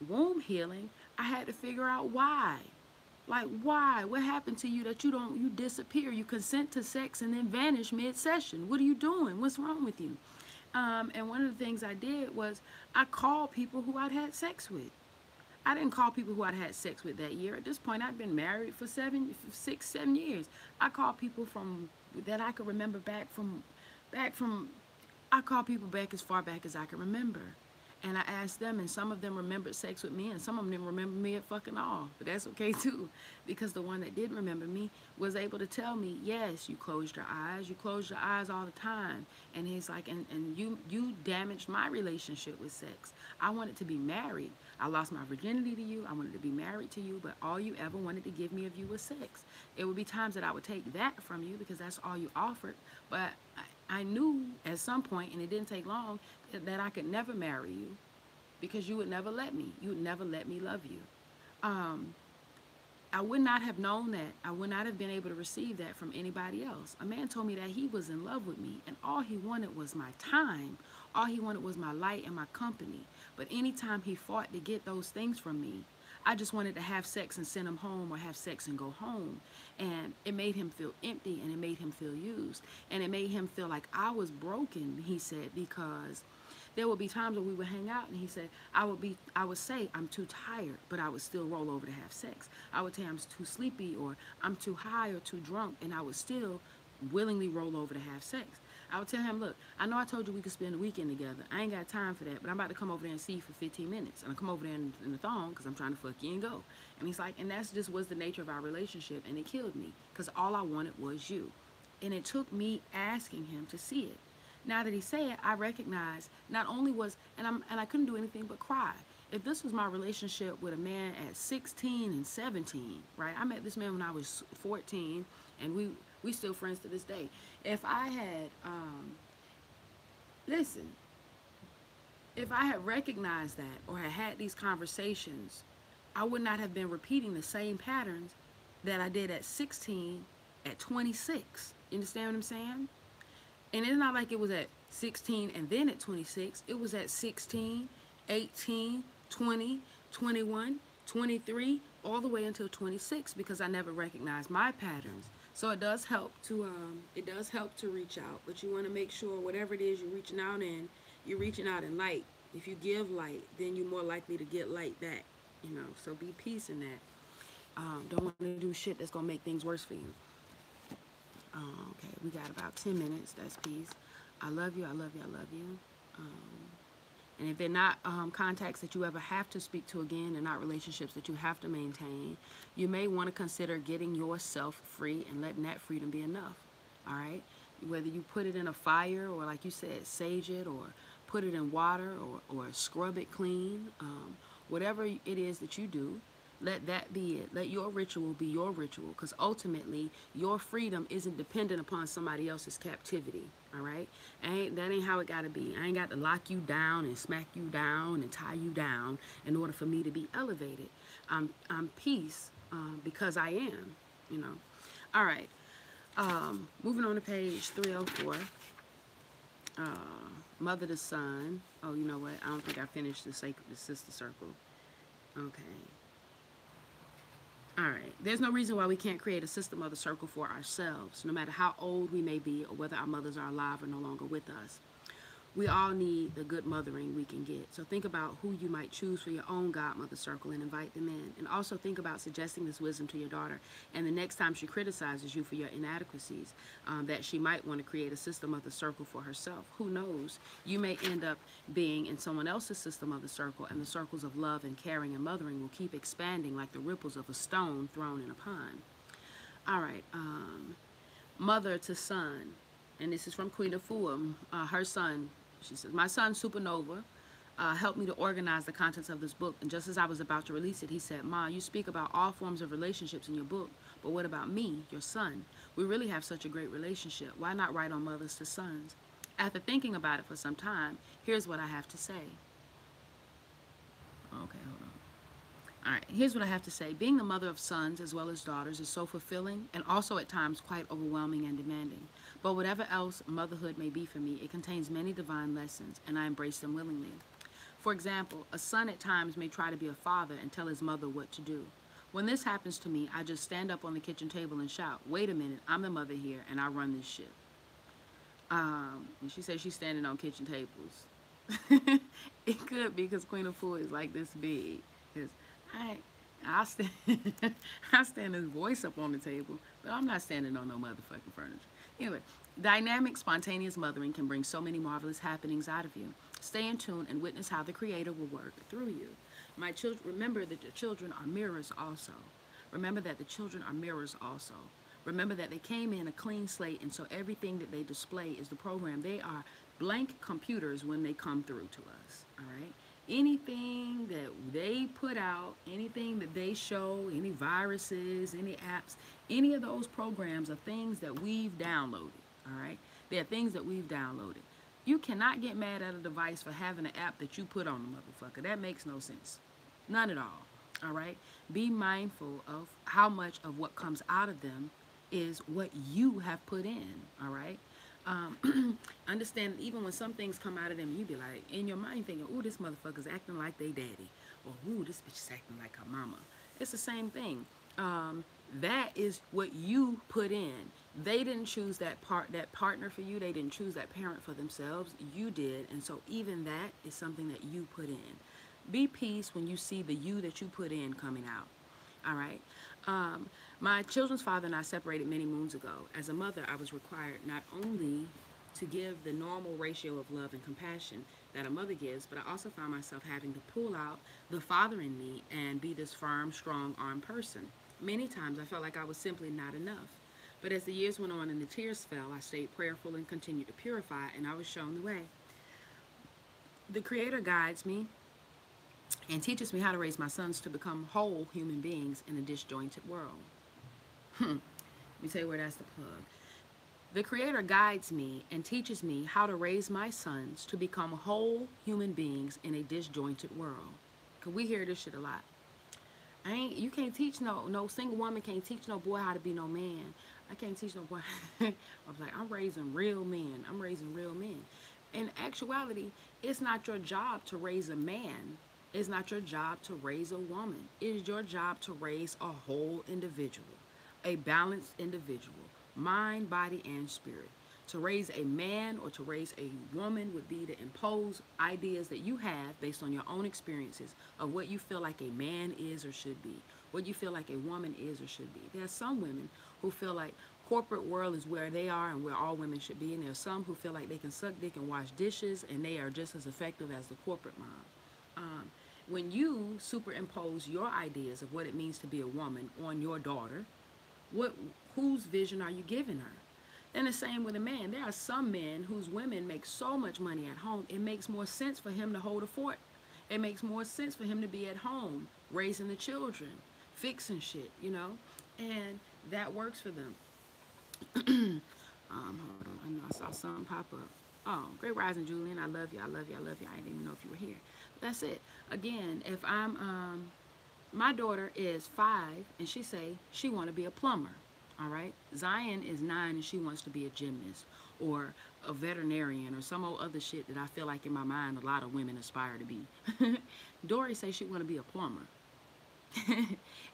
womb healing, I had to figure out why. Like, why? What happened to you that you disappear? You consent to sex and then vanish mid-session. What are you doing? What's wrong with you? And one of the things I did was I called people who I'd had sex with. I didn't call people who I'd had sex with that year. At this point, I'd been married for 7 years. I called people from that I could remember back from. I called people back as far back as I can remember. And I asked them, and some of them remembered sex with me, and some of them didn't remember me at fucking all. But that's okay too, because the one that did remember me was able to tell me, yes, you closed your eyes. You closed your eyes all the time. And he's like, and you damaged my relationship with sex. I wanted to be married. I lost my virginity to you. I wanted to be married to you, but all you ever wanted to give me of you was sex. It would be times that I would take that from you because that's all you offered. But I knew at some point, and it didn't take long, that I could never marry you because you would never let me. You would never let me love you. Um, I would not have known that. I would not have been able to receive that from anybody else. A man told me that he was in love with me, and all he wanted was my time. All he wanted was my light and my company. But anytime he fought to get those things from me, I just wanted to have sex and send him home, or have sex and go home. And it made him feel empty, and it made him feel used. And it made him feel like I was broken, he said, because there would be times when we would hang out, and he said, I would say I'm too tired, but I would still roll over to have sex. I would say I'm too sleepy, or I'm too high or too drunk, and I would still willingly roll over to have sex. I would tell him, look, I know I told you we could spend the weekend together. I ain't got time for that, but I'm about to come over there and see you for 15 minutes. And I come over there in the thong because I'm trying to fuck you and go. And he's like, and that's just was the nature of our relationship, and it killed me because all I wanted was you. And it took me asking him to see it. Now that he said it, I recognize not only was, and I couldn't do anything but cry. If this was my relationship with a man at 16 and 17, right? I met this man when I was 14, and we still friends to this day. If I had, listen, if I had recognized that or had these conversations, I would not have been repeating the same patterns that I did at 16, at 26. You understand what I'm saying? And it's not like it was at 16 and then at 26. It was at 16, 18, 20, 21, 23, all the way until 26 because I never recognized my patterns. So it does help to reach out, but you want to make sure whatever it is you're reaching out in light. If you give light, then you're more likely to get light back. So be peace in that. Don't want to do shit that's gonna make things worse for you. Okay, we got about 10 minutes. That's peace. I love you. I love you. I love you. And if they're not contacts that you ever have to speak to again, and not relationships that you have to maintain, you may want to consider getting yourself free and letting that freedom be enough. All right? Whether you put it in a fire, or like you said, sage it, or put it in water, or scrub it clean, whatever it is that you do, let that be it. Let your ritual be your ritual, because ultimately your freedom isn't dependent upon somebody else's captivity. All right, that ain't how it gotta be. I ain't got to lock you down and smack you down and tie you down in order for me to be elevated. I'm peace, because I am. You know. All right. Moving on to page 304. Mother to son. Oh, you know what? I don't think I finished the sister circle. Okay. All right. There's no reason why we can't create a sister mother circle for ourselves, no matter how old we may be or whether our mothers are alive or no longer with us. We all need the good mothering we can get. So think about who you might choose for your own godmother circle and invite them in. And also think about suggesting this wisdom to your daughter. And the next time she criticizes you for your inadequacies, that she might want to create a sister mother circle for herself. Who knows? You may end up being in someone else's sister mother circle, and the circles of love and caring and mothering will keep expanding like the ripples of a stone thrown in a pond. All right. Mother to son. And this is from Queen Afua. Her son, she says, my son Supernova helped me to organize the contents of this book. And just as I was about to release it, he said, Ma, you speak about all forms of relationships in your book, but what about me, your son? We really have such a great relationship. Why not write on mothers to sons? After thinking about it for some time, here's what I have to say. Okay, hold on. All right, here's what I have to say. Being the mother of sons as well as daughters is so fulfilling and also at times quite overwhelming and demanding. But whatever else motherhood may be for me, it contains many divine lessons, and I embrace them willingly. For example, a son at times may try to be a father and tell his mother what to do. When this happens to me, I just stand up on the kitchen table and shout, wait a minute, I'm the mother here, and I run this shit. And she says she's standing on kitchen tables. It could be because Queen Afua is like this big. Because I'll stand, I'll stand his voice up on the table, but I'm not standing on no motherfucking furniture. Anyway, dynamic, spontaneous mothering can bring so many marvelous happenings out of you. Stay in tune and witness how the Creator will work through you. My children, remember that the children are mirrors also. Remember that the children are mirrors also. Remember that they came in a clean slate, and so everything that they display is the program. They are blank computers when they come through to us, all right? Anything that they put out, anything that they show, any viruses, any apps, any of those programs are things that we've downloaded, all right? They're things that we've downloaded. You cannot get mad at a device for having an app that you put on the motherfucker. That makes no sense. None at all right? Be mindful of how much of what comes out of them is what you have put in, all right? Understand that even when some things come out of them, you be like, in your mind thinking, ooh, this motherfucker's acting like they daddy. Or, ooh, this bitch is acting like her mama. It's the same thing. That is what you put in. They didn't choose that partner for you. They didn't choose that parent for themselves. You did. And so even that is something that you put in. Be peace when you see the you that you put in coming out. All right? My children's father and I separated many moons ago. As a mother, I was required not only to give the normal ratio of love and compassion that a mother gives, but I also found myself having to pull out the father in me and be this firm, strong-armed person. Many times I felt like I was simply not enough. But as the years went on and the tears fell, I stayed prayerful and continued to purify, and I was shown the way. The Creator guides me and teaches me how to raise my sons to become whole human beings in a disjointed world. Let me tell you where that's the plug. The Creator guides me and teaches me how to raise my sons to become whole human beings in a disjointed world. Cause we hear this shit a lot. You can't teach no single woman can't teach no boy how to be no man. I can't teach no boy. I was like, I'm raising real men. I'm raising real men. In actuality, it's not your job to raise a man. It's not your job to raise a woman. It is your job to raise a whole individual, a balanced individual, mind, body, and spirit. To raise a man or to raise a woman would be to impose ideas that you have based on your own experiences of what you feel like a man is or should be, what you feel like a woman is or should be. There are some women who feel like corporate world is where they are and where all women should be, and there are some who feel like they can suck dick and wash dishes and they are just as effective as the corporate mom. When you superimpose your ideas of what it means to be a woman on your daughter, what whose vision are you giving her? And the same with a man. There are some men whose women make so much money at home, it makes more sense for him to hold a fort. It makes more sense for him to be at home, raising the children, fixing shit, you know? And that works for them. Hold on. I know I saw something pop up. Oh, great rising, Julian. I love you. I love you. I love you. I didn't even know if you were here. But that's it. Again, if my daughter is 5 and she say she want to be a plumber. All right. Zion is 9 and she wants to be a gymnast or a veterinarian or some old other shit that I feel like in my mind a lot of women aspire to be. Dory say she want to be a plumber.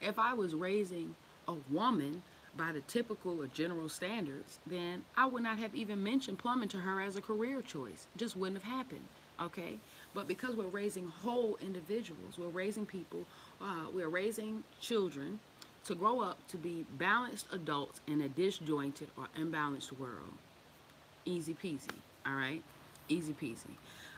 If I was raising a woman by the typical or general standards, then I would not have even mentioned plumbing to her as a career choice. It just wouldn't have happened. Okay. But because we're raising whole individuals, we're raising people, we're raising children to grow up to be balanced adults in a disjointed or imbalanced world. Easy peasy, all right? Easy peasy.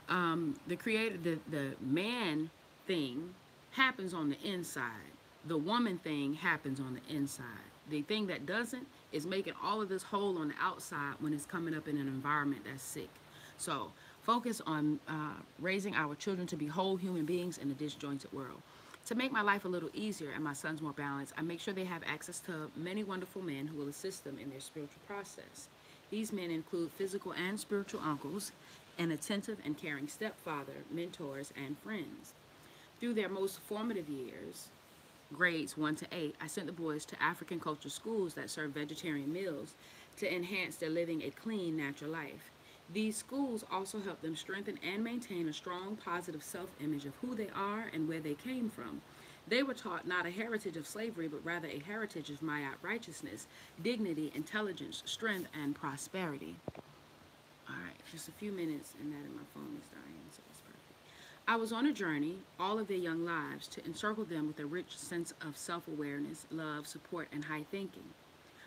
The man thing happens on the inside. The woman thing happens on the inside. The thing that doesn't is making all of this whole on the outside when it's coming up in an environment that's sick. So focus on raising our children to be whole human beings in a disjointed world. To make my life a little easier and my sons more balanced, I make sure they have access to many wonderful men who will assist them in their spiritual process. These men include physical and spiritual uncles, an attentive and caring stepfather, mentors, and friends. Through their most formative years, grades 1 to 8, I sent the boys to African culture schools that serve vegetarian meals to enhance their living a clean, natural life. These schools also help them strengthen and maintain a strong, positive self-image of who they are and where they came from. They were taught not a heritage of slavery, but rather a heritage of Ma'at righteousness, dignity, intelligence, strength, and prosperity. All right, just a few minutes, and that and my phone is dying, so it's perfect. I was on a journey, all of their young lives, to encircle them with a rich sense of self-awareness, love, support, and high thinking.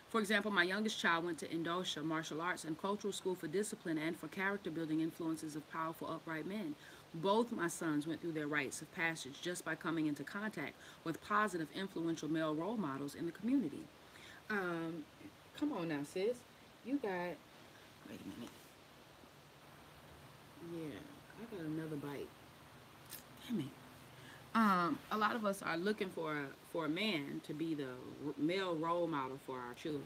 For example, my youngest child went to Indosha Martial Arts and Cultural School for discipline and for character building influences of powerful, upright men. Both my sons went through their rites of passage just by coming into contact with positive, influential male role models in the community. Come on now, sis. You got, wait a minute. Yeah, I got another bite. Damn it. A lot of us are looking for a man to be the male role model for our children,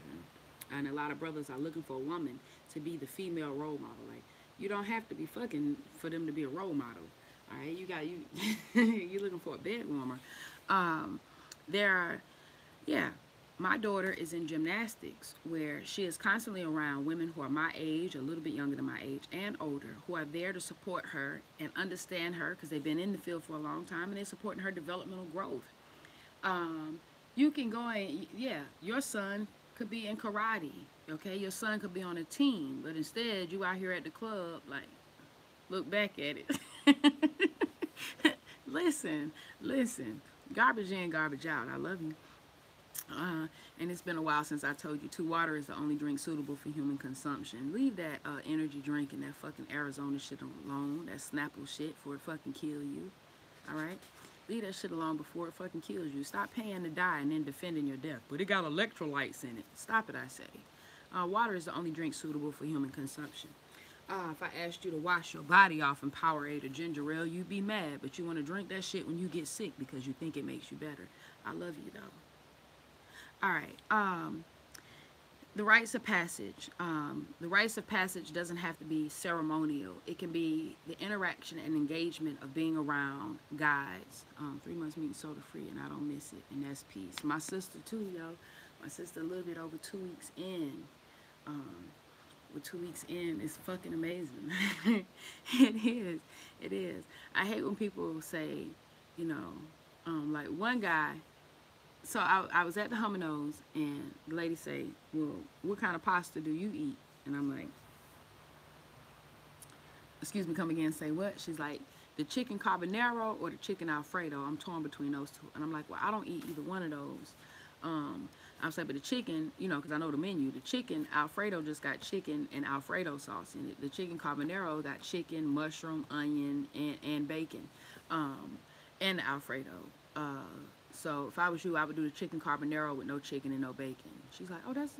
and a lot of brothers are looking for a woman to be the female role model. Like, you don't have to be fucking for them to be a role model. All right, you you're looking for a bed warmer. There are, yeah. My daughter is in gymnastics where she is constantly around women who are my age, a little bit younger than my age, and older, who are there to support her and understand her because they've been in the field for a long time and they're supporting her developmental growth. You can go and, yeah, your son could be in karate, okay? Your son could be on a team, but instead you out here at the club, like, look back at it. Listen, garbage in, garbage out. I love you. And it's been a while since I told you too. Water is the only drink suitable for human consumption. Leave that energy drink and that fucking Arizona shit alone. That Snapple shit before it fucking kill you. Alright? Leave that shit alone before it fucking kills you. Stop paying to die and then defending your death. But it got electrolytes in it. Stop it, I say. Water is the only drink suitable for human consumption. If I asked you to wash your body off in Powerade or ginger ale, you'd be mad. But you want to drink that shit when you get sick because you think it makes you better. I love you, though. All right. The rites of passage. The rites of passage doesn't have to be ceremonial. It can be the interaction and engagement of being around guides. 3 months meeting soda free, and I don't miss it, and that's peace. My sister too, yo. My sister a little bit over 2 weeks in. With 2 weeks in, it's fucking amazing. It is. I hate when people say, you know, like one guy. So I was at the Humano's and the lady say, well, what kind of pasta do you eat? And I'm like, excuse me, come again and say, what? She's like, the chicken carbonaro or the chicken Alfredo. I'm torn between those two. And I'm like, well, I don't eat either one of those. Um, I'm saying, but the chicken, you know, because I know the menu, the chicken Alfredo just got chicken and Alfredo sauce in it. The chicken carbonaro got chicken, mushroom, onion, and bacon, and the Alfredo. Uh, so if I was you, I would do the chicken carbonaro with no chicken and no bacon. She's like, oh, that's,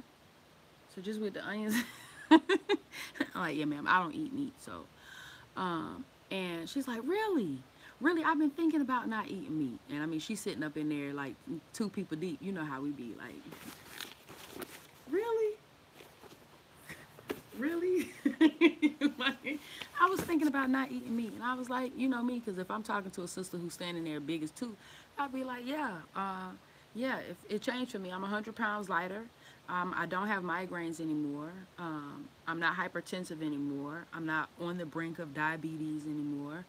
so just with the onions. I'm like, yeah, ma'am, I don't eat meat. So, and she's like, really? Really? I've been thinking about not eating meat. And I mean, she's sitting up in there like two people deep. You know how we be like, really? Really? Like, I was thinking about not eating meat. And I was like, you know me, because if I'm talking to a sister who's standing there big as two, I'd be like, yeah, if it changed for me. I'm 100 pounds lighter. I don't have migraines anymore. I'm not hypertensive anymore. I'm not on the brink of diabetes anymore.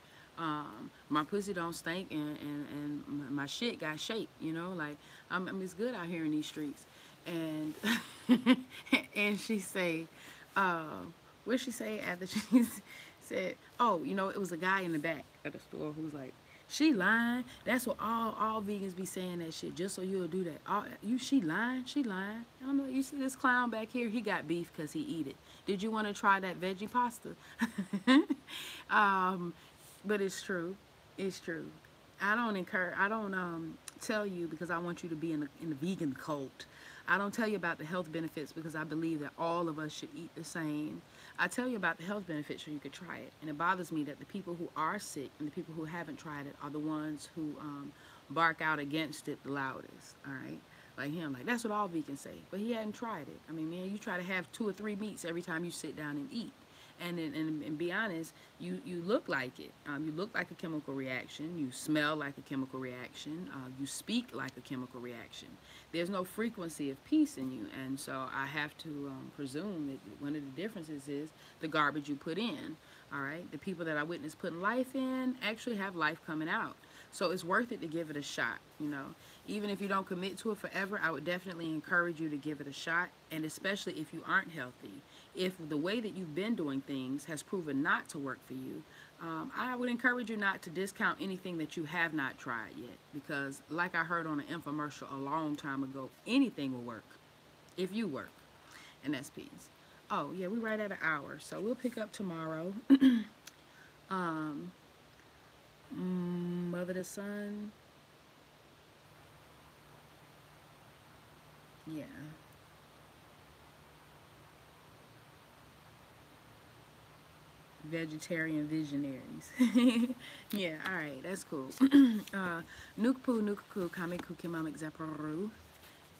My pussy don't stink, and my shit got shape, you know, like it's good out here in these streets. And and she say, what she say after she said, oh, you know, it was a guy in the back of the store who was like, she lying. That's what all vegans be saying, that shit just so you'll do that. She lying. She lying. I don't know. You see this clown back here? He got beef because he eat it. Did you want to try that veggie pasta? But it's true. It's true. I don't tell you because I want you to be in the vegan cult. I don't tell you about the health benefits because I believe that all of us should eat the same. I tell you about the health benefits so you could try it. And it bothers me that the people who are sick and the people who haven't tried it are the ones who bark out against it the loudest. All right. Like him, like that's what all vegans say. But he hadn't tried it. I mean, man, you try to have 2 or 3 meats every time you sit down and eat. And be honest, you look like it. You look like a chemical reaction. You smell like a chemical reaction. You speak like a chemical reaction. There's no frequency of peace in you, and so I have to presume that one of the differences is the garbage you put in. All right, the people that I witness putting life in actually have life coming out. So it's worth it to give it a shot. You know, even if you don't commit to it forever, I would definitely encourage you to give it a shot, and especially if you aren't healthy. If the way that you've been doing things has proven not to work for you, I would encourage you not to discount anything that you have not tried yet. Because like I heard on an infomercial a long time ago, anything will work if you work. And that's peace. Oh, yeah, we're right at an hour. So we'll pick up tomorrow. Mother to son. Yeah. Vegetarian visionaries. Yeah, all right, that's cool. Nukpu nukuku kameku kimamek zaparu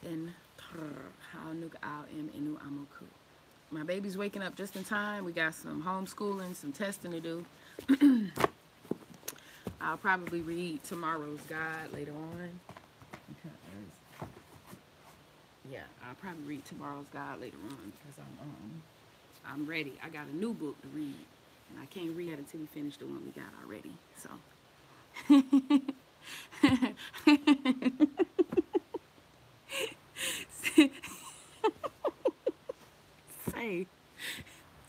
and how nuk ao im inu amoku. My baby's waking up just in time. We got some homeschooling, some testing to do. I'll probably read tomorrow's guide later on. Because, yeah, I'll probably read tomorrow's guide later on because I'm ready. I got a new book to read. And I can't read it until we finish the one we got already. So.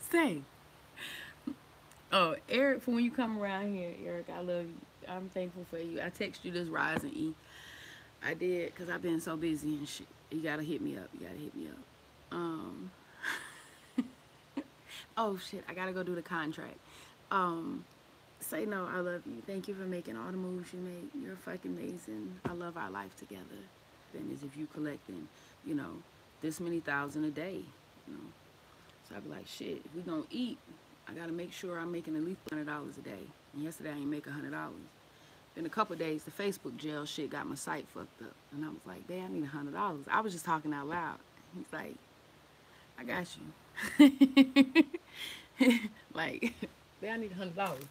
Say. Oh, Eric, for when you come around here, Eric, I love you. I'm thankful for you. I text you this rise and E. I did because I've been so busy and shit. You gotta hit me up. Oh shit, I gotta go do the contract. Say no, I love you. Thank you for making all the moves you make. You're fucking amazing. I love our life together. Then as if you collecting, you know, this many thousand a day, you know. So I'd be like, shit, if we gonna eat, I gotta make sure I'm making at least $100 a day. And yesterday I ain't make $100. Been a couple of days, the Facebook jail shit got my site fucked up. And I was like, damn, I need $100. I was just talking out loud. He's like, I got you. Like, man, I need $100.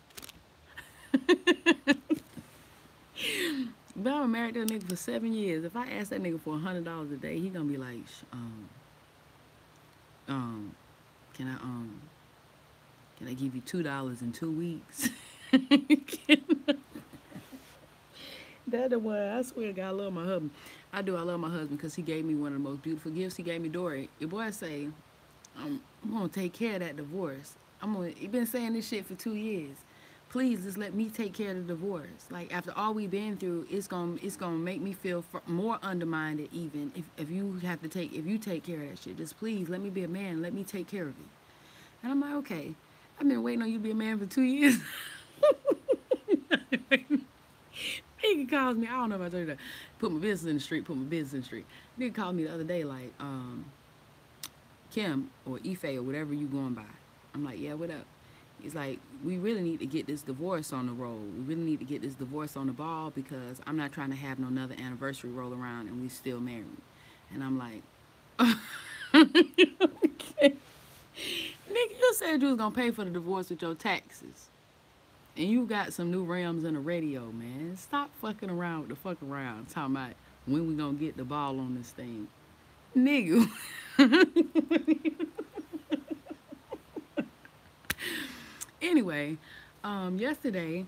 But I'm married to a nigga for 7 years. If I ask that nigga for $100 a day, he gonna be like, can I give you $2 in 2 weeks? That the one, I swear to God, I love my husband. I do, I love my husband because he gave me one of the most beautiful gifts. He gave me Dory. Your boy say, I'm gonna take care of that divorce. You've been saying this shit for 2 years. Please just let me take care of the divorce. Like after all we've been through, it's gonna make me feel more undermined. Even if you have to take if you take care of that shit, just please let me be a man. Let me take care of it. And I'm like, okay, I've been waiting on you to be a man for 2 years. Nigga calls me. I don't know if I told you that. Put my business in the street. Put my business in the street. Nigga called me the other day like, Kim or Ife or whatever you going by. I'm like, yeah, what up? He's like, we really need to get this divorce on the roll. We really need to get this divorce on the ball because I'm not trying to have no another anniversary roll around and we still married. And I'm like, okay. Nigga, you said you was gonna pay for the divorce with your taxes. And you got some new rims and a radio, man. Stop fucking around with the fuck around. Talking about when we gonna get the ball on this thing. Nigga. Anyway, yesterday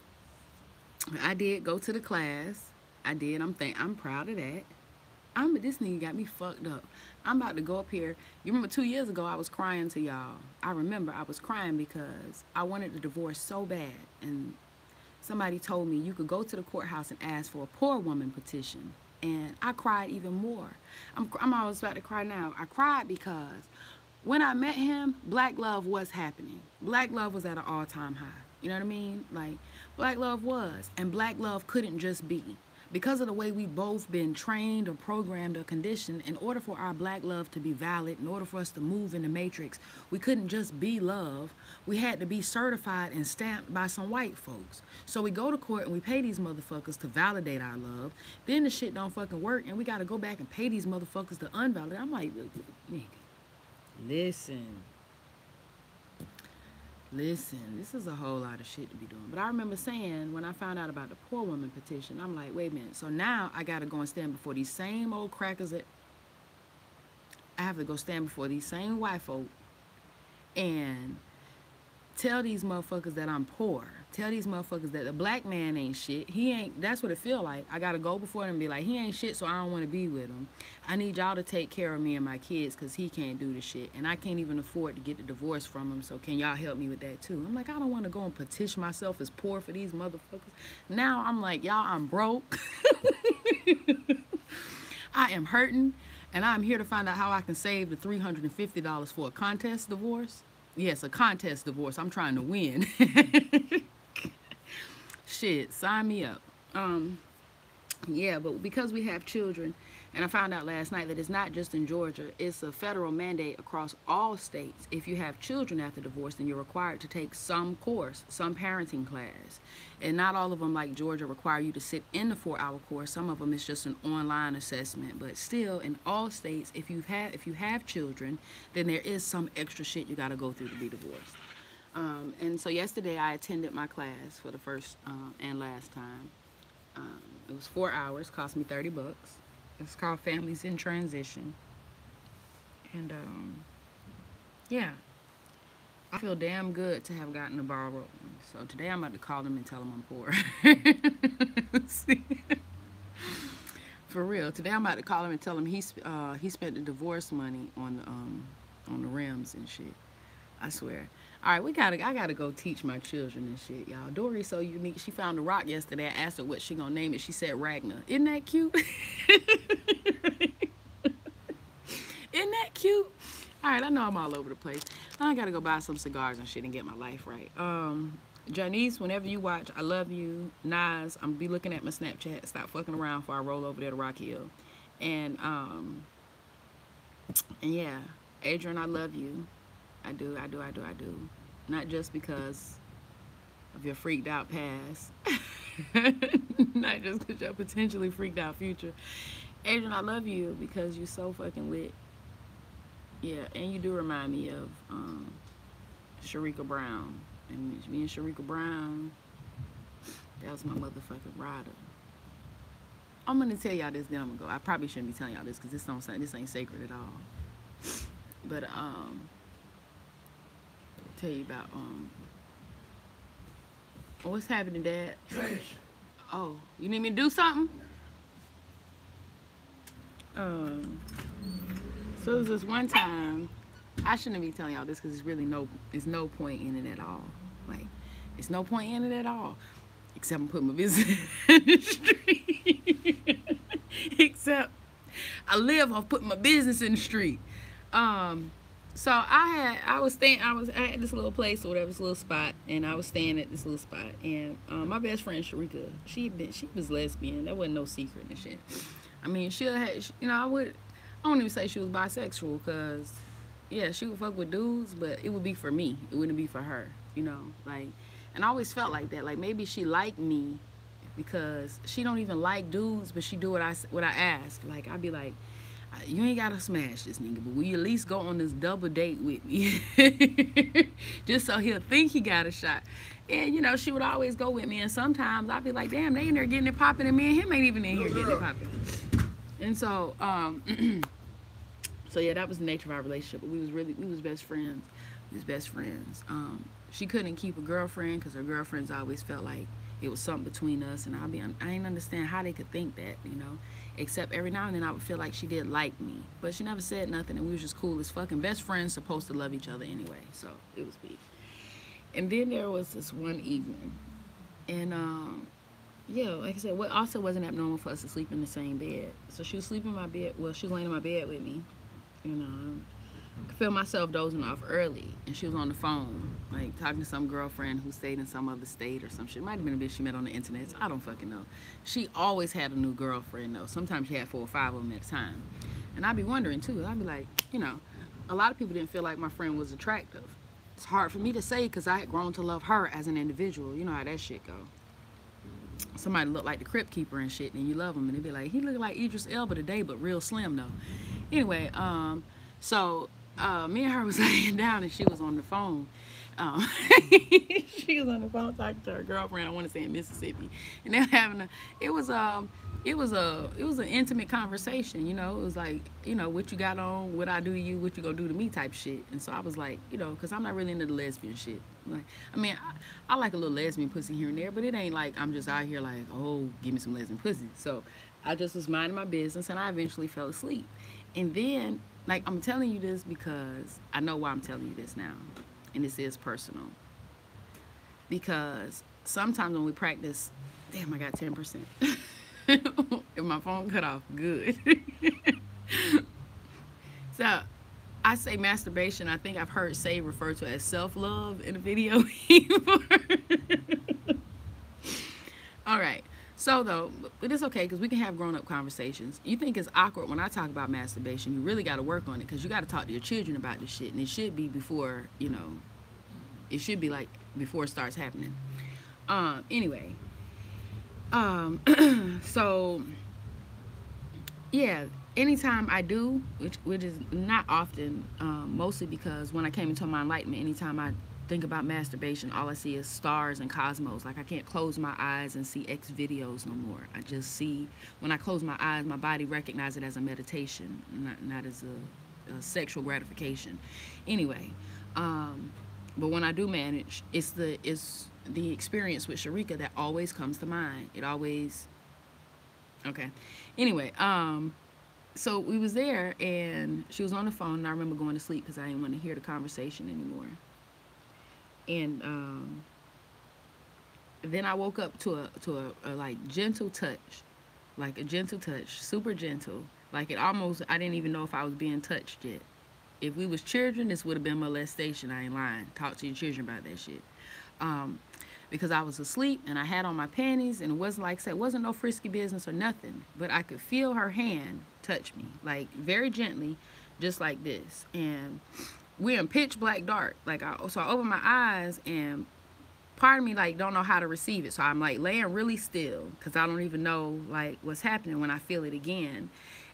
I did go to the class. I did. I'm proud of that. This nigga got me fucked up. I'm about to go up here. You remember 2 years ago I was crying to y'all. I remember I was crying because I wanted the divorce so bad, and somebody told me you could go to the courthouse and ask for a poor woman petition. And I cried even more. I'm always about to cry now. I cried because when I met him, Black love was happening. Black love was at an all-time high. You know what I mean? Like, Black love was. And Black love couldn't just be. Because of the way we both been trained or programmed or conditioned, in order for our Black love to be valid, in order for us to move in the matrix, we couldn't just be love. We had to be certified and stamped by some white folks. So we go to court and we pay these motherfuckers to validate our love. Then the shit don't fucking work and we gotta go back and pay these motherfuckers to unvalidate. I'm like, nigga, listen. Listen, this is a whole lot of shit to be doing. But I remember saying when I found out about the poor woman petition, I'm like, wait a minute. So now I got to go and stand before these same old crackers that I have to go stand before these same white folk and tell these motherfuckers that I'm poor. Tell these motherfuckers that the Black man ain't shit. He ain't, that's what it feel like. I got to go before them and be like, he ain't shit, so I don't want to be with him. I need y'all to take care of me and my kids because he can't do the shit. And I can't even afford to get the divorce from him, so can y'all help me with that too? I'm like, I don't want to go and petition myself as poor for these motherfuckers. Now I'm like, y'all, I'm broke. I am hurting, and I'm here to find out how I can save the $350 for a contest divorce. Yes, a contest divorce. I'm trying to win. Shit, sign me up. Yeah, but because we have children, and I found out last night that it's not just in Georgia, it's a federal mandate across all states. If you have children after divorce, then you're required to take some course, some parenting class. And not all of them, like Georgia, require you to sit in the 4-hour course. Some of them is just an online assessment. But still, in all states, if you have children, then there is some extra shit you got to go through to be divorced. And so yesterday I attended my class for the first and last time. It was 4 hours, cost me $30. It's called Families in Transition. And yeah, I feel damn good to have gotten the ball rolling. So today I'm about to call them and tell them I'm poor. For real, today I'm about to call him and tell him he spent the divorce money on the rims and shit. I swear. All right, I gotta go teach my children and shit, y'all. Dory so unique. She found a rock yesterday. I asked her what she gonna name it. She said Ragnar. Isn't that cute? Isn't that cute? All right, I know I'm all over the place. I gotta go buy some cigars and shit and get my life right. Janice, whenever you watch, I love you. Nas, I'm gonna be looking at my Snapchat. Stop fucking around before I roll over there to Rock Hill. And yeah, Adrian, I love you. I do. Not just because of your freaked out past. Not just because your potentially freaked out future. Adrian, I love you because you're so fucking lit. Yeah, and you do remind me of Sharika Brown. And me and Sharika Brown, that was my motherfucking rider. I'm gonna tell y'all this, then I'm gonna go. I probably shouldn't be telling y'all this because this ain't sacred at all. But tell you about what's happening, Dad? Oh, you need me to do something? So it was this one time I shouldn't be telling y'all this because there's no point in it at all. Like, it's no point in it at all. Except I'm putting my business in the street. Except I live off putting my business in the street. Um, so I had this little place or whatever, this little spot, and I was staying at this little spot. And my best friend Sharika, she was lesbian. That wasn't no secret and shit. I mean, I wouldn't even say she was bisexual, cause yeah, she would fuck with dudes, but it would be for me. It wouldn't be for her, like. And I always felt like that. Like maybe she liked me because she don't even like dudes, but she do what I ask. Like I'd be like, you ain't gotta smash this nigga, but will you at least go on this double date with me, just so he'll think he got a shot. And she would always go with me. And sometimes I'd be like, damn, they in there getting it popping, and me and him ain't even in here getting it popping. And so, so yeah, that was the nature of our relationship. But we was best friends. We was best friends. She couldn't keep a girlfriend because her girlfriends always felt like it was something between us, and I didn't understand how they could think that, Except every now and then I would feel like she did like me, but she never said nothing, and we was just cool as fucking best friends, supposed to love each other anyway. So it was sweet. And then there was this one evening, and yeah, like I said, what also wasn't abnormal for us to sleep in the same bed. So she was sleeping in my bed. Well, she was laying in my bed with me, I could feel myself dozing off early, and she was on the phone, like talking to some girlfriend who stayed in some other state or some shit. It might have been a bitch she met on the internet. So I don't fucking know. She always had a new girlfriend though. Sometimes she had 4 or 5 of them at a time, and I'd be wondering too. I'd be like, a lot of people didn't feel like my friend was attractive. It's hard for me to say because I had grown to love her as an individual. You know how that shit go. Somebody looked like the Crypt Keeper and shit, and you love him, and they'd be like, he looked like Idris Elba today, but real slim though. Anyway, so me and her was laying down, and she was on the phone. She was on the phone talking to her girlfriend. I want to say in Mississippi, and they're having it was an intimate conversation. It was like, what you got on, what I do to you, what you gonna do to me type shit. And so I was like, because I'm not really into the lesbian shit. Like, I mean, I like a little lesbian pussy here and there, but it ain't like I'm just out here like, oh, give me some lesbian pussy. So I just was minding my business, and I eventually fell asleep. And then, like, I'm telling you this because I know why I'm telling you this now. And this is personal. Because sometimes when we practice, damn, I got 10%. If my phone cut off, good. So, I say masturbation, I think I've heard Say referred to as self-love in a video before. All right. So though, but it's okay because we can have grown-up conversations. You think it's awkward when I talk about masturbation? You really got to work on it because you got to talk to your children about this shit, and it should be before it should be like before it starts happening. Anyway, so yeah, anytime I do, which is not often, mostly because when I came into my enlightenment, anytime I think about masturbation, all I see is stars and cosmos. Like I can't close my eyes and see X videos no more. I just see, when I close my eyes, my body recognizes it as a meditation, not as a sexual gratification. Anyway, but when I do manage, it's the experience with Sharika that always comes to mind. It always, okay. Anyway, so we was there, and she was on the phone, and I remember going to sleep because I didn't want to hear the conversation anymore. And then I woke up to a like gentle touch, like a gentle touch, super gentle. Like it almost, I didn't even know if I was being touched yet. If we was children, this would have been molestation. I ain't lying. Talk to your children about that shit. Because I was asleep and I had on my panties, and it wasn't like I said, it wasn't no frisky business or nothing. But I could feel her hand touch me, like very gently, just like this. And we're in pitch black dark. So I open my eyes, and part of me like don't know how to receive it. So I'm like laying really still because I don't even know like what's happening when I feel it again.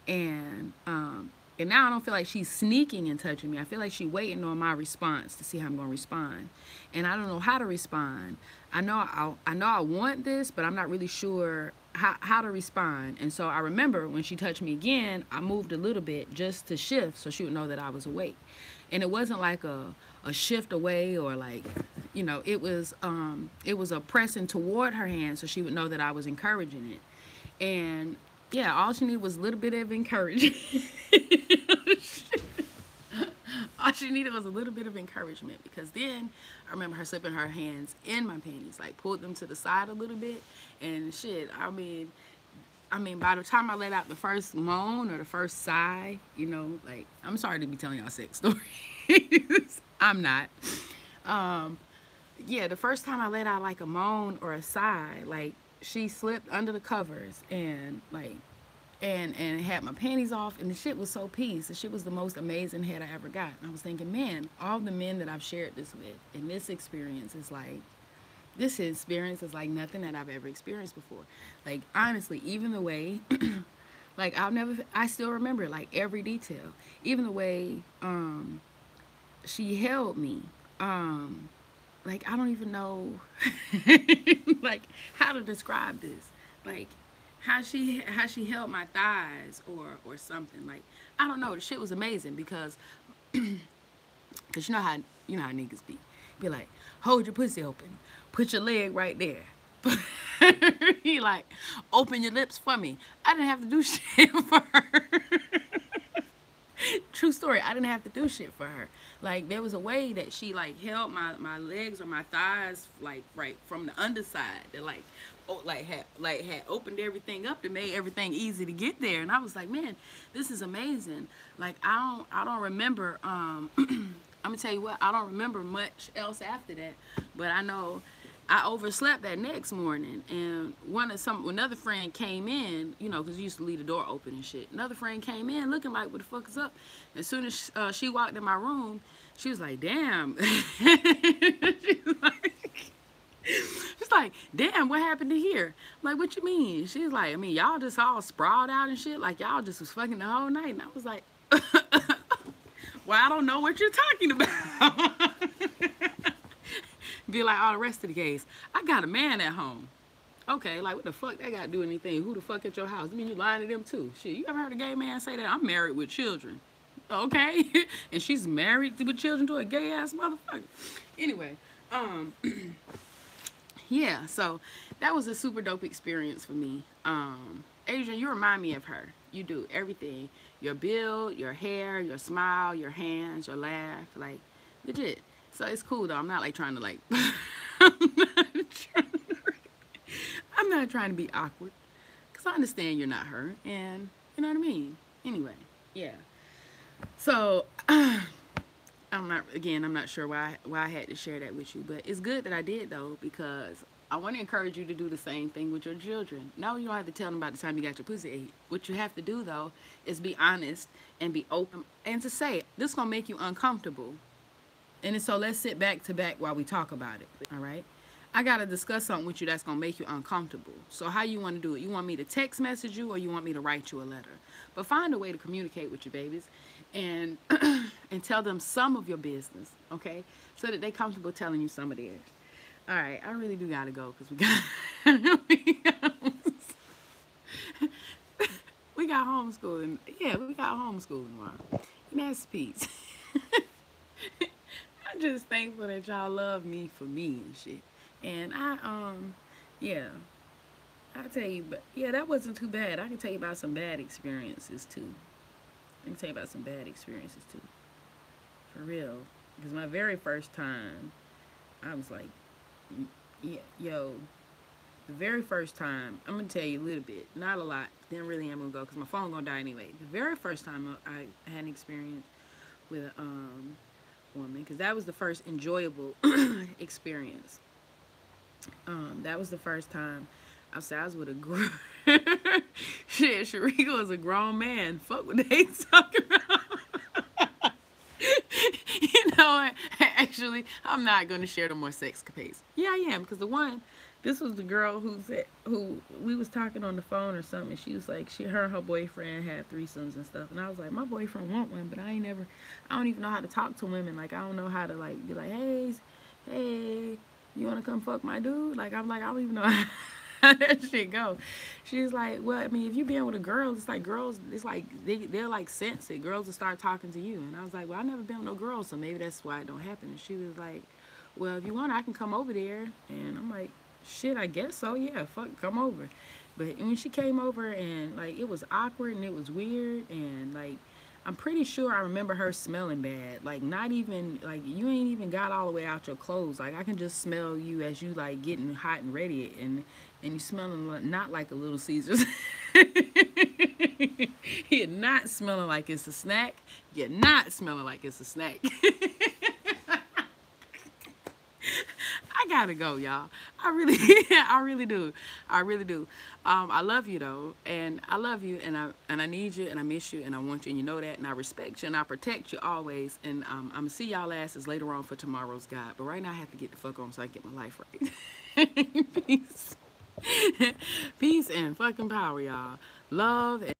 And now I don't feel like she's sneaking and touching me. I feel like she's waiting on my response to see how I'm gonna respond. And I don't know how to respond. I know I want this, but I'm not really sure how to respond. And so I remember when she touched me again, I moved a little bit just to shift so she would know that I was awake. And it wasn't like a shift away or like, it was a pressing toward her hand so she would know that I was encouraging it. And yeah, all she needed was a little bit of encouragement. All she needed was a little bit of encouragement, because then I remember her slipping her hands in my panties, like pulled them to the side a little bit, and shit. I mean, by the time I let out the first moan or the first sigh, like, I'm sorry to be telling y'all sex stories. I'm not. Um, yeah, the first time I let out like a moan or a sigh, like she slipped under the covers and like and had my panties off, and the shit was so peace. The shit was the most amazing head I ever got. And I was thinking, man, all the men that I've shared this with, and this experience is like nothing that I've ever experienced before. Like, honestly, even the way like I still remember like every detail. Even the way she held me. Like, I don't even know like how to describe this. Like how she held my thighs or something. Like, I don't know. The shit was amazing because you know how niggas be like, hold your pussy open, put your leg right there. He like, open your lips for me. I didn't have to do shit for her. True story. I didn't have to do shit for her. Like, there was a way that she like held my legs or my thighs like right from the underside. That like, had opened everything up to made everything easy to get there. And I was like, man, this is amazing. Like, I don't remember. I'm gonna tell you what. I don't remember much else after that. But I know I overslept that next morning, and another friend came in, because you used to leave the door open and shit. Another friend came in looking like, what the fuck is up? As soon as she walked in my room, she was like, damn. She's like, damn, what happened to here? I'm like, what you mean? She's like, I mean, y'all just all sprawled out and shit, like y'all just was fucking the whole night. And I was like, well, I don't know what you're talking about. Be like all the rest of the case. I got a man at home. Okay, like, what the fuck that got to do anything? Who the fuck at your house? I mean, you lying to them too. Shit, you ever heard a gay man say that? I'm married with children. Okay? And she's married with children to a gay ass motherfucker. Anyway, yeah, so that was a super dope experience for me. Adrian, you remind me of her. You do everything. Your build, your hair, your smile, your hands, your laugh, like, legit. So it's cool though. I'm not like trying to like I'm not trying to be awkward, because I understand you're not her, and you know what I mean. Anyway, yeah. So I'm not sure why I had to share that with you, but it's good that I did though, because I want to encourage you to do the same thing with your children. No, you don't have to tell them about the time you got your pussy ate. What you have to do though is be honest and be open, and to say this gonna make you uncomfortable. And so let's sit back to back while we talk about it. All right. I got to discuss something with you that's going to make you uncomfortable. So how you want to do it? You want me to text message you, or you want me to write you a letter? But find a way to communicate with your babies and and tell them some of your business, okay? So that they comfortable telling you some of theirs. All right. I really do got to go because we got homeschooling. Yeah, we got homeschooling tomorrow. And that's peace. I'm just thankful that y'all love me for me and shit. And yeah, I'll tell you, but yeah, that wasn't too bad. I can tell you about some bad experiences too. For real. Because my very first time, I was like, yeah, yo, the very first time, I'm going to tell you a little bit, not a lot. Then really I'm going to go because my phone going to die anyway. The very first time I had an experience with a, woman, because that was the first enjoyable experience. That was the first time I was with a grown shit. Sharika was a grown man. Fuck what they talking about. Actually, I'm not gonna share the more sex capades. Yeah, I am, because this was the girl who we was talking on the phone or something. She was like, her and her boyfriend had threesomes and stuff, and I was like, my boyfriend want one, but I don't even know how to talk to women. Like, I don't know how to like be like, hey, you wanna come fuck my dude? Like, I'm like, I don't even know how that shit go. She's like, well, I mean, if you being with a girl, it's like girls, it's like they're like sense it. Girls will start talking to you, and I was like, well, I never been with no girls, so maybe that's why it don't happen. And she was like, well, if you want, I can come over there. And I'm like, shit, I guess so. Yeah, fuck, come over. But when she came over, and like, it was awkward and it was weird, and like, I'm pretty sure I remember her smelling bad. Like not even like you ain't even got all the way out your clothes. Like I can just smell you as you like getting hot and ready, and you smelling not like a Little Caesars. You're not smelling like it's a snack. You're not smelling like it's a snack. I gotta go, y'all. I really, I really do. I really do. I love you though, and I love you, and I need you, and I miss you, and I want you, and you know that, and I respect you, and I protect you always. And I'm gonna see y'all asses later on for tomorrow's God. But right now, I have to get the fuck on so I can get my life right. Peace, peace, and fucking power, y'all. Love. And